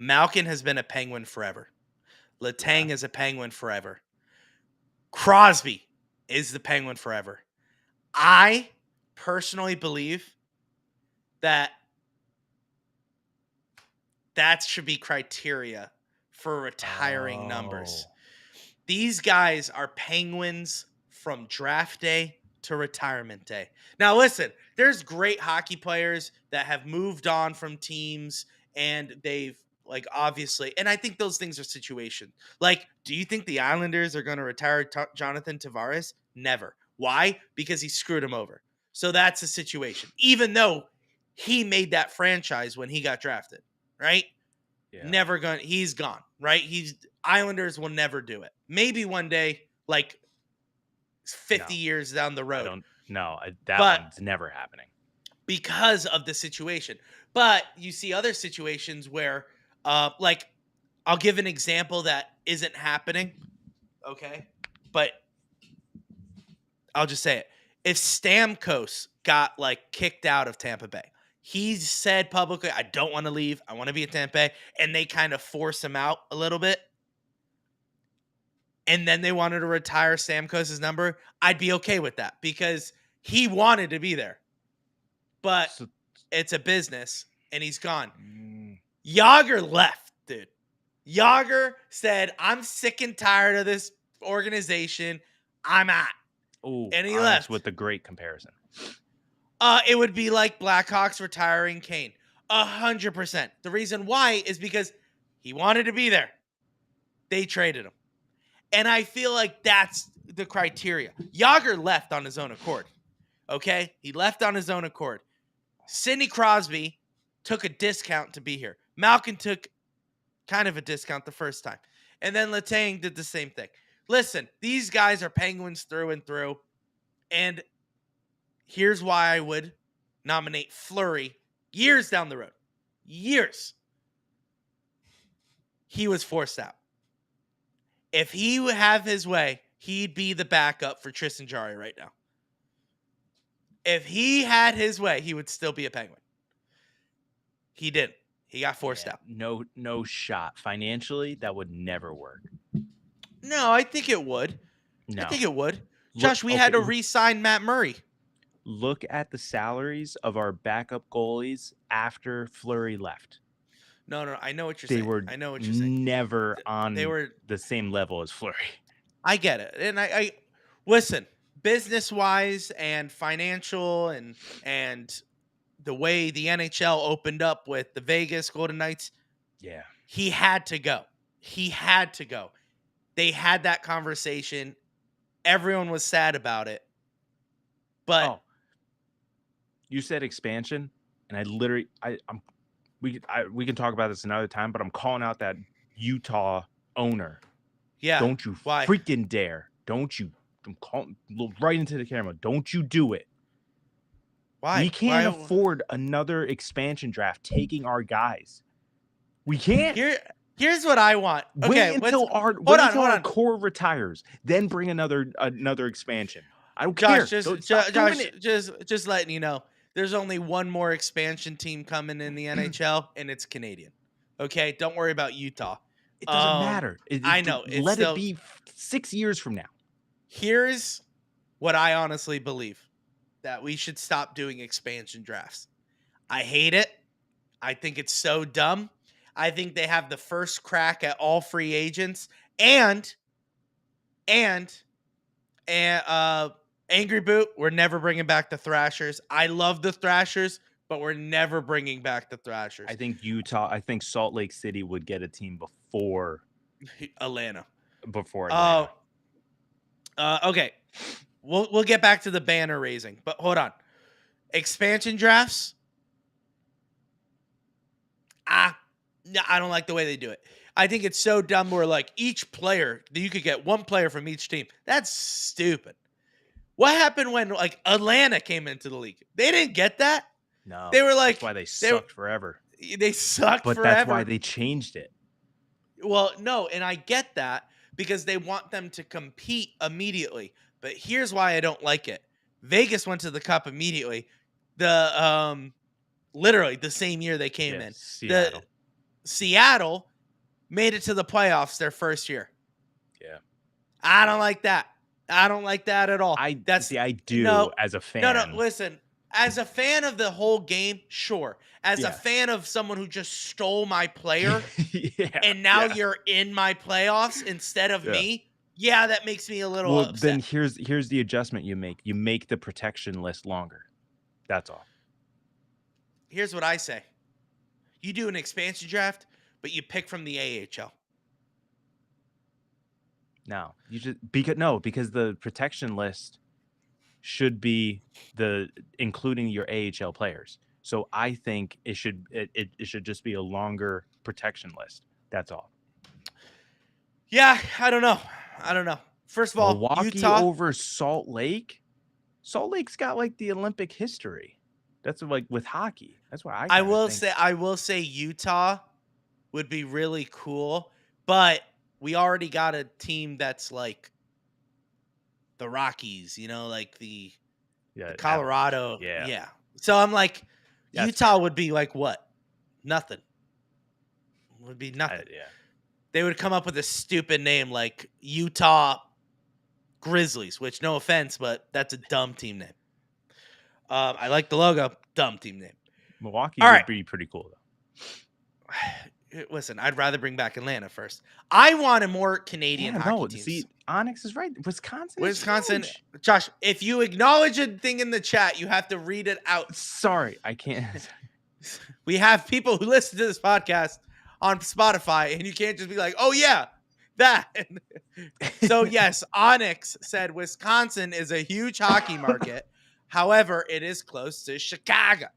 Speaker 1: Malkin has been a Penguin forever. Letang
Speaker 2: Yeah.
Speaker 1: is a Penguin forever. Crosby is the Penguin forever. I personally believe that should be criteria for retiring numbers.
Speaker 2: Oh.
Speaker 1: These guys are Penguins from draft day to retirement day. Now, listen, there's great hockey players that have moved on from teams and they've, like, obviously, and I think those things are situation. Like, do you think the Islanders are going to retire Jonathan Tavares? Never. Why? Because he screwed him over. So that's a situation. Even though he made that franchise when he got drafted, right?
Speaker 2: Yeah.
Speaker 1: Never gonna. He's gone, right? Islanders will never do it. Maybe one day, like 50
Speaker 2: No,
Speaker 1: years down the
Speaker 2: I
Speaker 1: road,
Speaker 2: don't. No, that
Speaker 1: but
Speaker 2: one's never happening.
Speaker 1: because of the situation. But you see other situations where, like, I'll give an example that isn't happening. Okay, but I'll just say it. If Stamkos got, like, kicked out of Tampa Bay, he said publicly, "I don't want to leave. I want to be at Tampa Bay," and they kind of force him out a little bit. And then they wanted to retire Stamkos' number, I'd be okay with that because he wanted to be there. But
Speaker 2: So,
Speaker 1: it's a business and he's gone.
Speaker 2: mm,
Speaker 1: Yager left, dude. Yager said, "I'm sick and tired of this organization. I'm out." And he left.
Speaker 2: with the great comparison.
Speaker 1: It would be like Blackhawks retiring Kane. 100%. The reason why is because he wanted to be there. They traded him. And I feel like that's the criteria. Yager left on his own accord. Okay? He left on his own accord. Sidney Crosby took a discount to be here. Malkin took kind of a discount the first time. And then Letang did the same thing. Listen, these guys are Penguins through and through. And here's why I would nominate Fleury years down the road. Years. He was forced out. If he would have his way, he'd be the backup for Tristan Jarry right now. If he had his way, he would still be a Penguin. He didn't. He got forced out.
Speaker 2: No shot. Financially, that would never work.
Speaker 1: No, I think it would.
Speaker 2: No.
Speaker 1: I think it would. Josh, we had to re-sign Matt Murray.
Speaker 2: Look at the salaries of our backup goalies after Fleury left.
Speaker 1: No, I know what you're
Speaker 2: They
Speaker 1: saying.
Speaker 2: were
Speaker 1: I know what you're saying.
Speaker 2: never on
Speaker 1: They were
Speaker 2: the same level as Fleury.
Speaker 1: I get it. And I listen, business-wise and financial and the way the NHL opened up with the Vegas Golden Knights,
Speaker 2: Yeah.
Speaker 1: he had to go. He had to go. They had that conversation. Everyone was sad about it. But
Speaker 2: you said expansion, and I literally we can talk about this another time, but I'm calling out that Utah owner.
Speaker 1: yeah.
Speaker 2: Don't you
Speaker 1: Why?
Speaker 2: freaking dare. Don't you. I'm calling right into the camera. Don't you do it.
Speaker 1: Why?
Speaker 2: We can't afford another expansion draft taking our guys. We can't.
Speaker 1: Here's what I want. Okay,
Speaker 2: wait until our core retires, then bring another expansion. I don't care.
Speaker 1: Josh, just letting you know, there's only one more expansion team coming in the NHL, and it's Canadian. Okay, don't worry about Utah.
Speaker 2: It doesn't matter.
Speaker 1: I know.
Speaker 2: Let it be 6 years from now.
Speaker 1: Here's what I honestly believe: that we should stop doing expansion drafts. I hate it. I think it's so dumb. I think they have the first crack at all free agents and Angry Boot, we're never bringing back the Thrashers. I love the Thrashers, but we're never bringing back the Thrashers.
Speaker 2: I think Salt Lake City would get a team before
Speaker 1: Atlanta.
Speaker 2: Okay.
Speaker 1: We'll get back to the banner raising, but hold on. Expansion drafts. I don't like the way they do it. I think it's so dumb where, like, each player, you could get one player from each team. That's stupid. What happened when, like, Atlanta came into the league? They didn't get that.
Speaker 2: No.
Speaker 1: They were like,
Speaker 2: that's why they sucked forever.
Speaker 1: They sucked forever.
Speaker 2: But that's why they changed it.
Speaker 1: Well, no, and I get that because they want them to compete immediately. But here's why I don't like it. Vegas went to the Cup immediately. Literally the same year they came in.
Speaker 2: Seattle.
Speaker 1: Seattle made it to the playoffs their first year.
Speaker 2: Yeah.
Speaker 1: I don't like that. I don't like that at all.
Speaker 2: I do
Speaker 1: no,
Speaker 2: as a
Speaker 1: no.
Speaker 2: fan.
Speaker 1: Listen, as a fan of the whole game, sure. As a
Speaker 2: Yeah.
Speaker 1: fan of someone who just stole my player,
Speaker 2: Yeah.
Speaker 1: and now
Speaker 2: yeah.
Speaker 1: you're in my playoffs instead of
Speaker 2: Yeah.
Speaker 1: me. Yeah, that makes me a little
Speaker 2: Well,
Speaker 1: upset.
Speaker 2: then here's the adjustment you make. You make the protection list longer. That's all.
Speaker 1: Here's what I say: you do an expansion draft, but you pick from the AHL.
Speaker 2: No, you just because the protection list should be including your AHL players. So I think it should just be a longer protection list. That's all.
Speaker 1: Yeah, I don't know. First of all,
Speaker 2: Milwaukee
Speaker 1: Utah.
Speaker 2: over Salt Lake. Salt Lake's got like the Olympic history. That's like with hockey. That's why
Speaker 1: I will say Utah would be really cool, but we already got a team that's like the Rockies, like the Colorado. Yeah. So I'm like, that's Utah would be like what? Nothing. Would be nothing.
Speaker 2: Yeah.
Speaker 1: They would come up with a stupid name like Utah Grizzlies, which no offense, but that's a dumb team name. I like the logo. Dumb team name.
Speaker 2: Milwaukee would be pretty cool
Speaker 1: though. Listen, I'd rather bring back Atlanta first. I want a more Canadian hockey teams.
Speaker 2: See, Onyx is right. Wisconsin, huge.
Speaker 1: Josh, if you acknowledge a thing in the chat, you have to read it out.
Speaker 2: Sorry, I can't.
Speaker 1: We have people who listen to this podcast on Spotify, and you can't just be like, oh, yeah, that. So, yes, Onyx said Wisconsin is a huge hockey market. However, it is close to Chicago.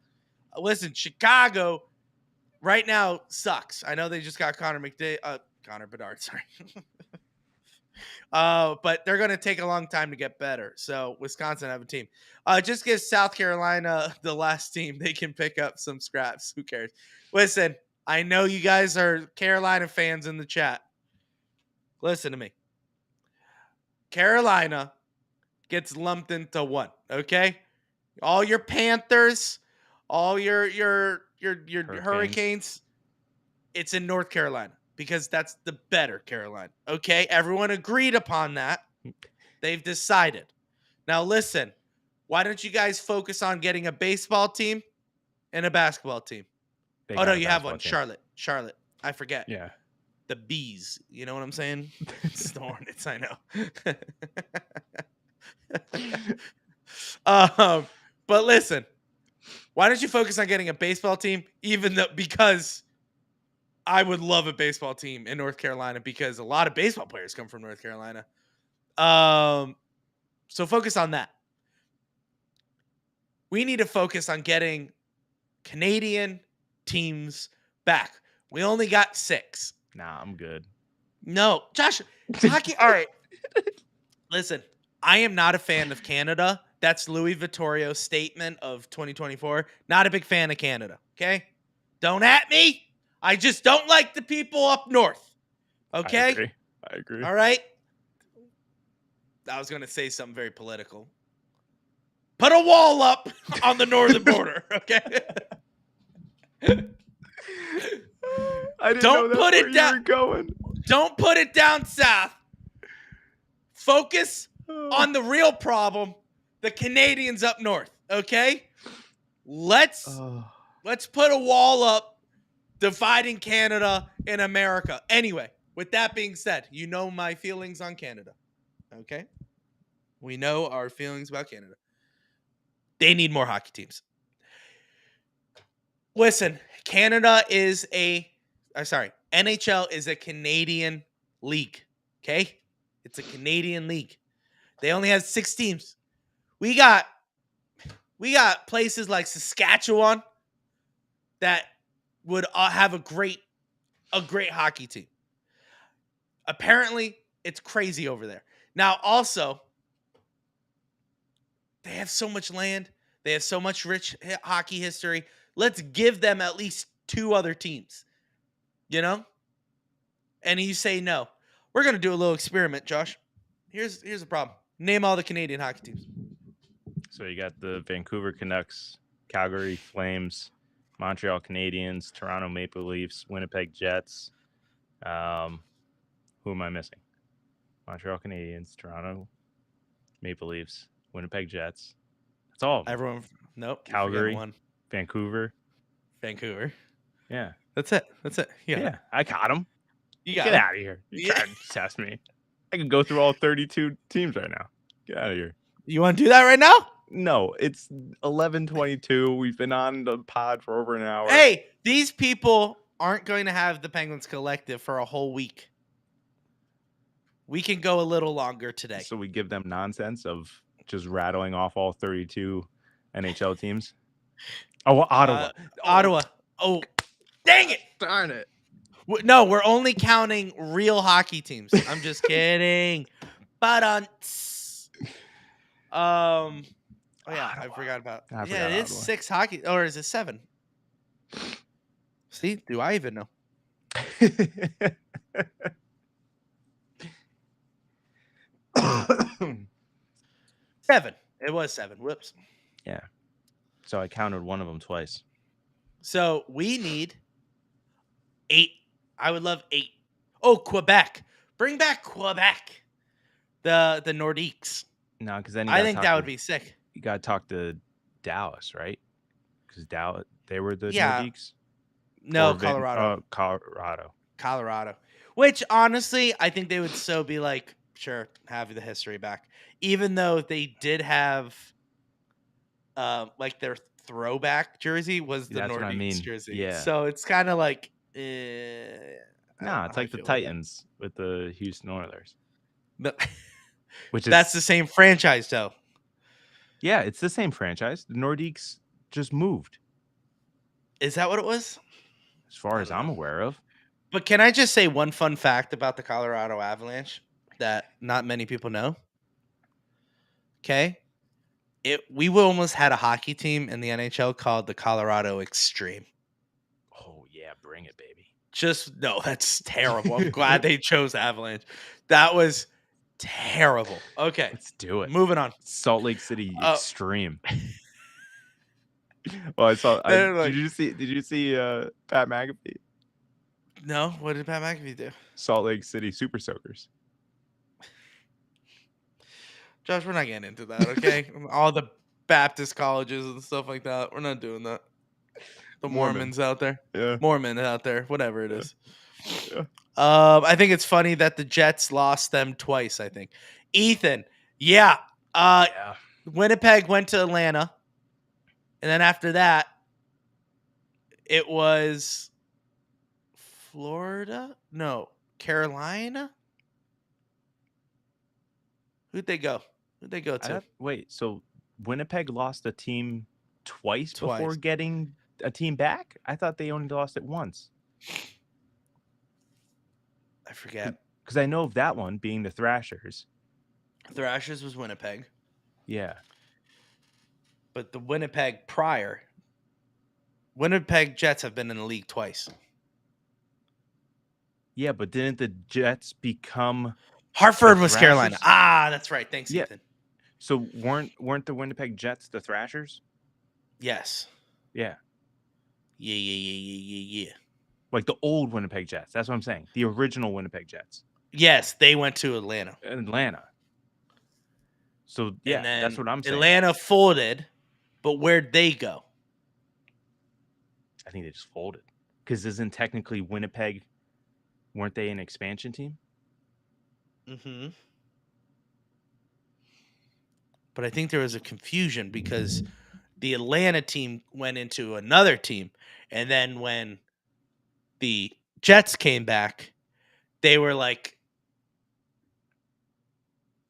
Speaker 1: Listen, Chicago right now sucks. I know they just got Connor Bedard, sorry. But they're going to take a long time to get better. So Wisconsin have a team. Just give South Carolina the last team. They can pick up some scraps. Who cares? Listen, I know you guys are Carolina fans in the chat. Listen to me. Carolina gets lumped into one, okay? All your Panthers, all your Hurricanes, it's in North Carolina because that's the better Carolina. Okay? Everyone agreed upon that. They've decided. Now listen, why don't you guys focus on getting a baseball team and a basketball team? Oh no, you have one. Team. Charlotte. I forget.
Speaker 2: Yeah.
Speaker 1: The Bees. You know what I'm saying? It's the Hornets, I know. But listen, why don't you focus on getting a baseball team? Because I would love a baseball team in North Carolina because a lot of baseball players come from North Carolina. So focus on that. We need to focus on getting Canadian teams back. We only got 6.
Speaker 2: Nah, I'm good.
Speaker 1: No, Josh, hockey. All right. Listen, I am not a fan of Canada. That's Louis Vittorio's statement of 2024. Not a big fan of Canada. Okay? Don't at me. I just don't like the people up north. Okay?
Speaker 2: I agree.
Speaker 1: All right? I was going to say something very political. Put a wall up on the northern border. Okay?
Speaker 2: I didn't know that's where you were going.
Speaker 1: Don't put it down south. Focus on the real problem, the Canadians up north, okay? Let's put a wall up dividing Canada and America. Anyway, with that being said, you know my feelings on Canada, okay? We know our feelings about Canada. They need more hockey teams. Listen, NHL is a Canadian league, okay? It's a Canadian league. They only have 6 teams. We got places like Saskatchewan that would have a great hockey team. Apparently, it's crazy over there. Now, also, they have so much land. They have so much rich hockey history. Let's give them at least 2 other teams, you know? And you say no. We're going to do a little experiment, Josh. Here's the problem. Name all the Canadian hockey teams.
Speaker 2: So you got the Vancouver Canucks, Calgary Flames, Montreal Canadiens, Toronto Maple Leafs, Winnipeg Jets. Who am I missing? Montreal Canadiens, Toronto Maple Leafs, Winnipeg Jets. That's all of them.
Speaker 1: Everyone, nope. You're forgetting
Speaker 2: Calgary,
Speaker 1: one.
Speaker 2: Vancouver.
Speaker 1: Vancouver.
Speaker 2: Yeah.
Speaker 1: That's it. You got it.
Speaker 2: I got them.
Speaker 1: You got
Speaker 2: Get
Speaker 1: it.
Speaker 2: out of here. You're
Speaker 1: Yeah.
Speaker 2: trying to test me. I can go through all 32 teams right now. Get out of here.
Speaker 1: You want to do that right now?
Speaker 2: No, it's 11:22. We've been on the pod for over an hour.
Speaker 1: Hey, these people aren't going to have the Penguins Collective for a whole week. We can go a little longer today.
Speaker 2: So we give them nonsense of just rattling off all 32 NHL teams. Oh, Ottawa.
Speaker 1: Ottawa. Oh, dang it.
Speaker 2: Darn it.
Speaker 1: No, we're only counting real hockey teams. I'm just kidding. But oh yeah,
Speaker 2: Ottawa.
Speaker 1: I forgot about.
Speaker 2: I
Speaker 1: Yeah,
Speaker 2: forgot
Speaker 1: it is
Speaker 2: Ottawa.
Speaker 1: 6 hockey, or is it 7? See, do I even know? 7. It was 7. Whoops.
Speaker 2: Yeah. So I counted one of them twice.
Speaker 1: So we need 8. I would love 8. Oh, Quebec. Bring back Quebec. The Nordiques.
Speaker 2: No, because then
Speaker 1: I think that would be sick.
Speaker 2: You got to talk to Dallas, right? Because Dallas, they were the
Speaker 1: Yeah.
Speaker 2: Nordiques.
Speaker 1: No, Colorado. Colorado. Which, honestly, I think they would so be like, sure, have the history back. Even though they did have, like, their throwback jersey was the Nordiques jersey.
Speaker 2: Yeah.
Speaker 1: So it's kind of like,
Speaker 2: no, it's like the Titans with the Houston Oilers.
Speaker 1: Which that's the same franchise, though.
Speaker 2: Yeah, it's the same franchise. The Nordiques just moved.
Speaker 1: Is that what it was?
Speaker 2: As far as I'm aware of.
Speaker 1: But can I just say one fun fact about the Colorado Avalanche that not many people know? Okay. We almost had a hockey team in the NHL called the Colorado Extreme.
Speaker 2: Oh, yeah. Bring it, baby.
Speaker 1: No, that's terrible. I'm glad they chose Avalanche. That was terrible. Okay.
Speaker 2: Let's do it.
Speaker 1: Moving on.
Speaker 2: Salt Lake City Extreme. Well, I saw. Did you see Pat McAfee?
Speaker 1: No. What did Pat McAfee do?
Speaker 2: Salt Lake City Super Soakers.
Speaker 1: Josh, we're not getting into that, okay? All the Baptist colleges and stuff like that. We're not doing that. The Mormons out there.
Speaker 2: Yeah.
Speaker 1: Mormon out there. Whatever it is.
Speaker 2: Yeah.
Speaker 1: I think it's funny that the Jets lost them twice, I think. Ethan. Yeah. Winnipeg went to Atlanta. And then after that, it was Florida? No, Carolina? Who'd they go? Who'd they go to?
Speaker 2: Wait, so Winnipeg lost a team twice before getting a team back? I thought they only lost it once.
Speaker 1: I forget.
Speaker 2: Because I know of that one being the Thrashers.
Speaker 1: Thrashers was Winnipeg.
Speaker 2: Yeah.
Speaker 1: But the Winnipeg Jets have been in the league twice.
Speaker 2: Yeah, but didn't the Jets become
Speaker 1: Hartford was Carolina? Ah, that's right. Thanks, Ethan.
Speaker 2: So weren't the Winnipeg Jets the Thrashers?
Speaker 1: Yes.
Speaker 2: Yeah.
Speaker 1: Yeah.
Speaker 2: Like the old Winnipeg Jets. That's what I'm saying. The original Winnipeg Jets.
Speaker 1: Yes, they went to Atlanta.
Speaker 2: So, yeah, that's what I'm saying.
Speaker 1: Atlanta folded, but where'd they go?
Speaker 2: I think they just folded. Because isn't technically Winnipeg, weren't they an expansion team?
Speaker 1: Mm-hmm. But I think there was a confusion because the Atlanta team went into another team. And then when the Jets came back, they were like,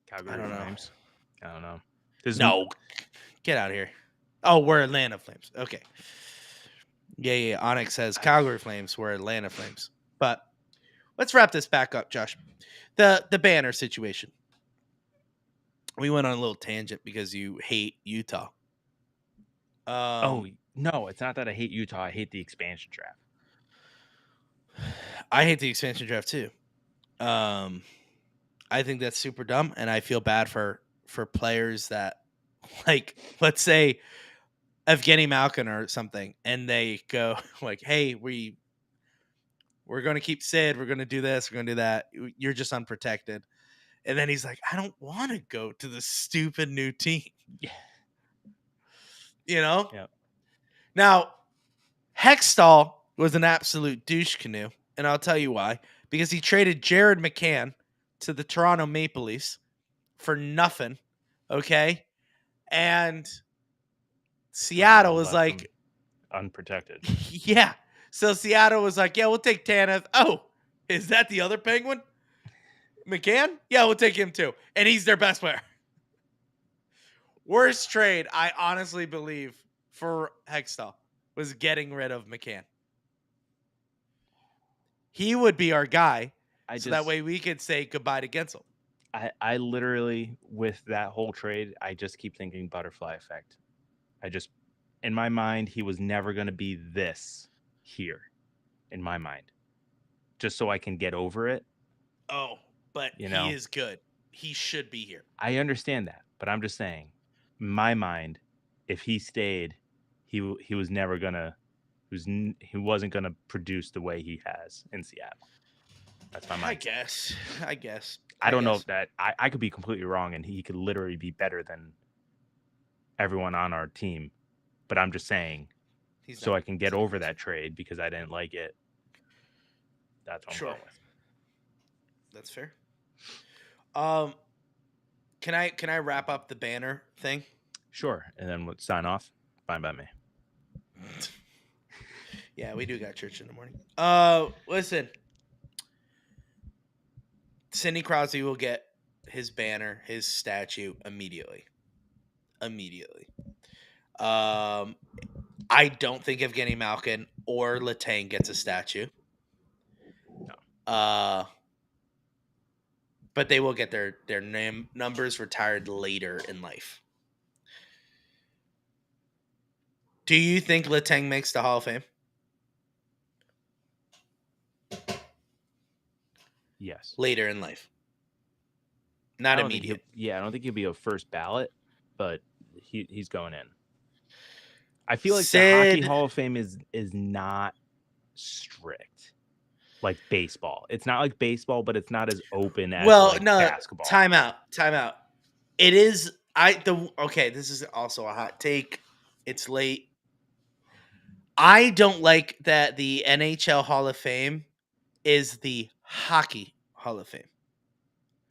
Speaker 2: Calgary Flames. I don't know.
Speaker 1: No, get out of here. Oh, we're Atlanta Flames. Okay. Yeah. Onyx says Calgary Flames. We're Atlanta Flames. But let's wrap this back up, Josh. The banner situation. We went on a little tangent because you hate Utah.
Speaker 2: No, it's not that I hate Utah. I hate the expansion draft.
Speaker 1: I hate the expansion draft too. I think that's super dumb, and I feel bad for players that, like, let's say Evgeny Malkin or something, and they go like, "Hey, we're going to keep Sid. We're going to do this. We're going to do that. You're just unprotected." And then he's like, "I don't want to go to the stupid new team."
Speaker 2: Yeah.
Speaker 1: You know?
Speaker 2: Yeah.
Speaker 1: Now, Hextall was an absolute douche canoe, and I'll tell you why. Because he traded Jared McCann to the Toronto Maple Leafs for nothing, okay? And Seattle was
Speaker 2: Left them
Speaker 1: like,
Speaker 2: unprotected.
Speaker 1: yeah. So Seattle was like, yeah, we'll take Tanev. Oh, is that the other Penguin? McCann? Yeah, we'll take him too. And he's their best player. Worst trade, I honestly believe, for Hextall was getting rid of McCann. He would be our guy, so that way we could say goodbye to Gensel.
Speaker 2: I literally, with that whole trade, I just keep thinking butterfly effect. In my mind, he was never going to be this here, in my mind, just so I can get over it.
Speaker 1: Oh, but he is good. He should be here.
Speaker 2: I understand that, but I'm just saying, in my mind, if he stayed, he was never gonna, he wasn't gonna produce the way he has in Seattle. That's my mind.
Speaker 1: I guess.
Speaker 2: I don't know if that I could be completely wrong, and he could literally be better than everyone on our team. But I'm just saying, so I can get over that trade because I didn't like it. That's what I'm going with.
Speaker 1: That's fair. Can I wrap up the banner thing?
Speaker 2: Sure, and then we'll sign off. Fine by me.
Speaker 1: Yeah, we do got church in the morning. Listen, Sidney Crosby will get his banner, his statue immediately. I don't think Evgeny Malkin or Letang gets a statue.
Speaker 2: No.
Speaker 1: But they will get their numbers retired later in life. Do you think Letang makes the Hall of Fame?
Speaker 2: Yes.
Speaker 1: Later in life. Not immediate.
Speaker 2: I don't think he'll be a first ballot, but he's going in. I feel like the Hockey Hall of Fame is not strict like baseball. It's not like baseball, but it's not as open as basketball.
Speaker 1: Time out. It is this is also a hot take. It's late. I don't like that the NHL Hall of Fame is the Hockey Hall of Fame.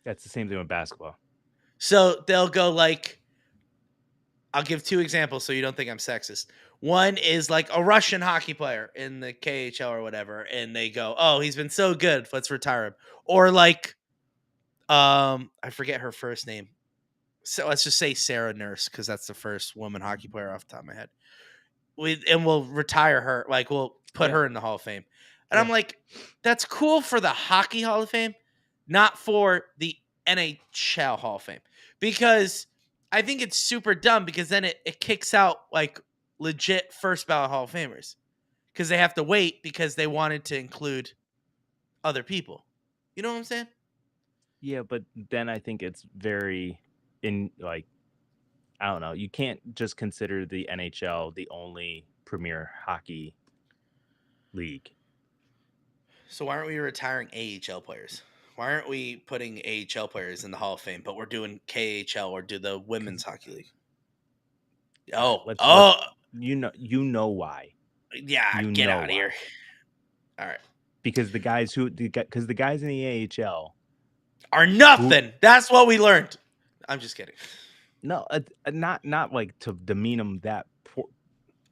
Speaker 2: That's the same thing with basketball.
Speaker 1: So they'll go like, I'll give two examples so you don't think I'm sexist. One is like a Russian hockey player in the KHL or whatever, and they go, "Oh, he's been so good, let's retire him." Or like, I forget her first name. So let's just say Sarah Nurse because that's the first woman hockey player off the top of my head. We'll retire her, like we'll put her in the Hall of Fame. And I'm like, that's cool for the Hockey Hall of Fame, not for the NHL Hall of Fame. Because I think it's super dumb because then it kicks out like legit first ballot Hall of Famers. Because they have to wait because they wanted to include other people. You know what I'm saying?
Speaker 2: Yeah, but then I think it's very I don't know. You can't just consider the NHL the only premier hockey league.
Speaker 1: So why aren't we retiring AHL players? Why aren't we putting AHL players in the Hall of Fame, but we're doing KHL or do the Women's Hockey League?
Speaker 2: You know why?
Speaker 1: Yeah, get out of here. All right.
Speaker 2: Because the guys in the AHL
Speaker 1: are nothing. That's what we learned. I'm just kidding.
Speaker 2: No, not like to demean them that.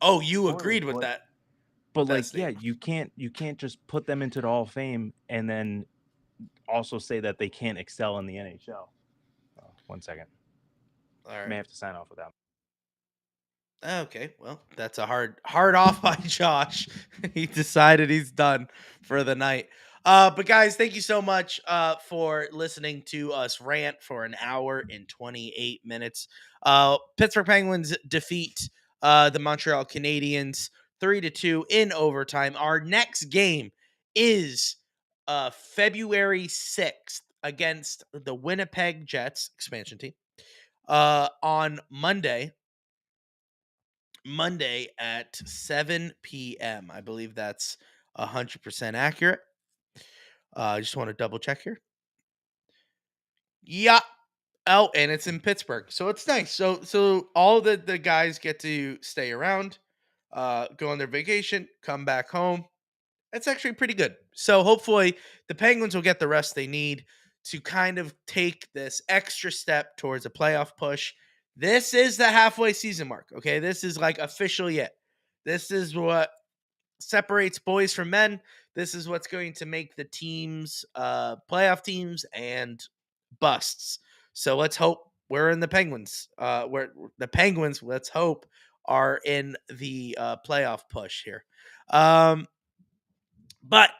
Speaker 1: You agreed with that.
Speaker 2: But you can't just put them into the Hall of Fame and then also say that they can't excel in the NHL. Oh, 1 second.
Speaker 1: All right.
Speaker 2: May have to sign off with that.
Speaker 1: Okay, well, that's a hard off by Josh. He decided he's done for the night. But guys, thank you so much for listening to us rant for an hour and 28 minutes. Pittsburgh Penguins defeat the Montreal Canadiens 3-2 in overtime. Our next game is February 6th against the Winnipeg Jets expansion team on Monday. Monday at 7 p.m. I believe that's 100% accurate. I just want to double check here. Yeah. Oh, and it's in Pittsburgh, so it's nice. So all the guys get to stay around, go on their vacation, come back home. That's actually pretty good. So hopefully the Penguins will get the rest they need to kind of take this extra step towards a playoff push. This is the halfway season mark. Okay, this is like official yet. This is what separates boys from men. This is what's going to make the teams playoff teams and busts. So let's hope we're in the Penguins. Where the Penguins, let's hope, are in the playoff push here. But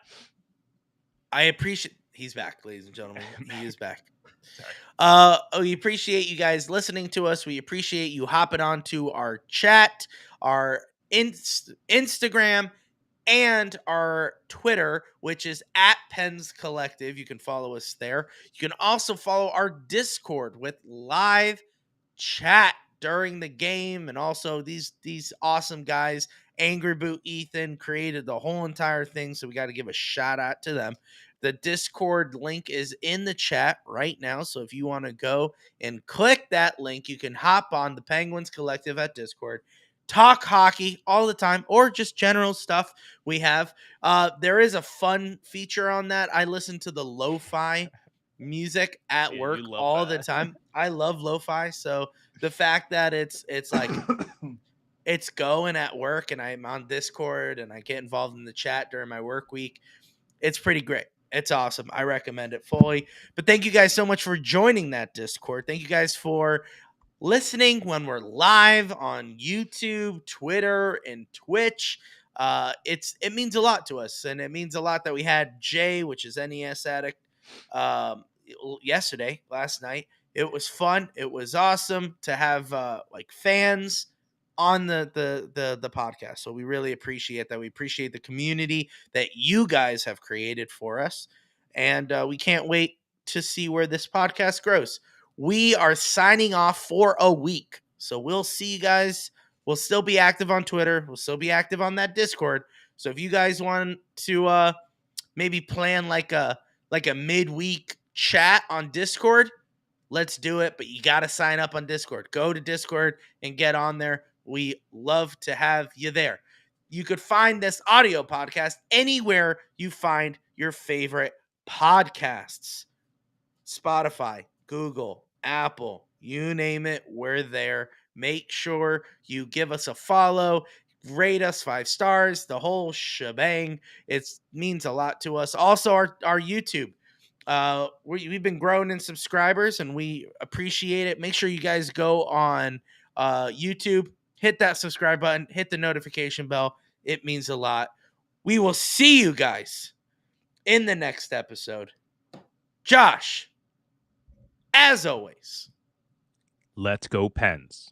Speaker 1: I appreciate he's back, ladies and gentlemen. He is back.
Speaker 2: Sorry.
Speaker 1: We appreciate you guys listening to us. We appreciate you hopping on to our chat, our Instagram, and our Twitter, which is at Pens Collective. You can follow us there. You can also follow our Discord with live chat during the game, and also these awesome guys. Angry Boot Ethan created the whole entire thing, so we got to give a shout out to them. The Discord link is in the chat right now, so if you want to go and click that link, you can hop on the Penguins Collective at Discord, talk hockey all the time, or just general stuff we have. There is a fun feature on that. I listen to the lo-fi music at
Speaker 2: Yeah,
Speaker 1: work
Speaker 2: you love
Speaker 1: all the
Speaker 2: that.
Speaker 1: time. I love lo-fi, so the fact that it's like it's going at work and I'm on Discord and I get involved in the chat during my work week, it's pretty great. It's awesome. I recommend it fully. But thank you guys so much for joining that Discord. Thank you guys for listening when we're live on YouTube, Twitter, and Twitch. It means a lot to us, and it means a lot that we had Jay, which is NES Addict, last night. It was fun. It was awesome to have like fans on the podcast. So we really appreciate that. We appreciate the community that you guys have created for us, and we can't wait to see where this podcast grows. We are signing off for a week. So we'll see you guys. We'll still be active on Twitter. We'll still be active on that Discord. So if you guys want to maybe plan like a midweek chat on Discord, let's do it. But you got to sign up on Discord. Go to Discord and get on there. We love to have you there. You could find this audio podcast anywhere you find your favorite podcasts. Spotify, Google, Apple, you name it, we're there. Make sure you give us a follow, rate us 5 stars, the whole shebang. It means a lot to us. Also, our YouTube. We've been growing in subscribers and we appreciate it. Make sure you guys go on YouTube, hit that subscribe button, hit the notification bell. It means a lot. We will see you guys in the next episode. Josh, as always,
Speaker 2: Let's go Pens.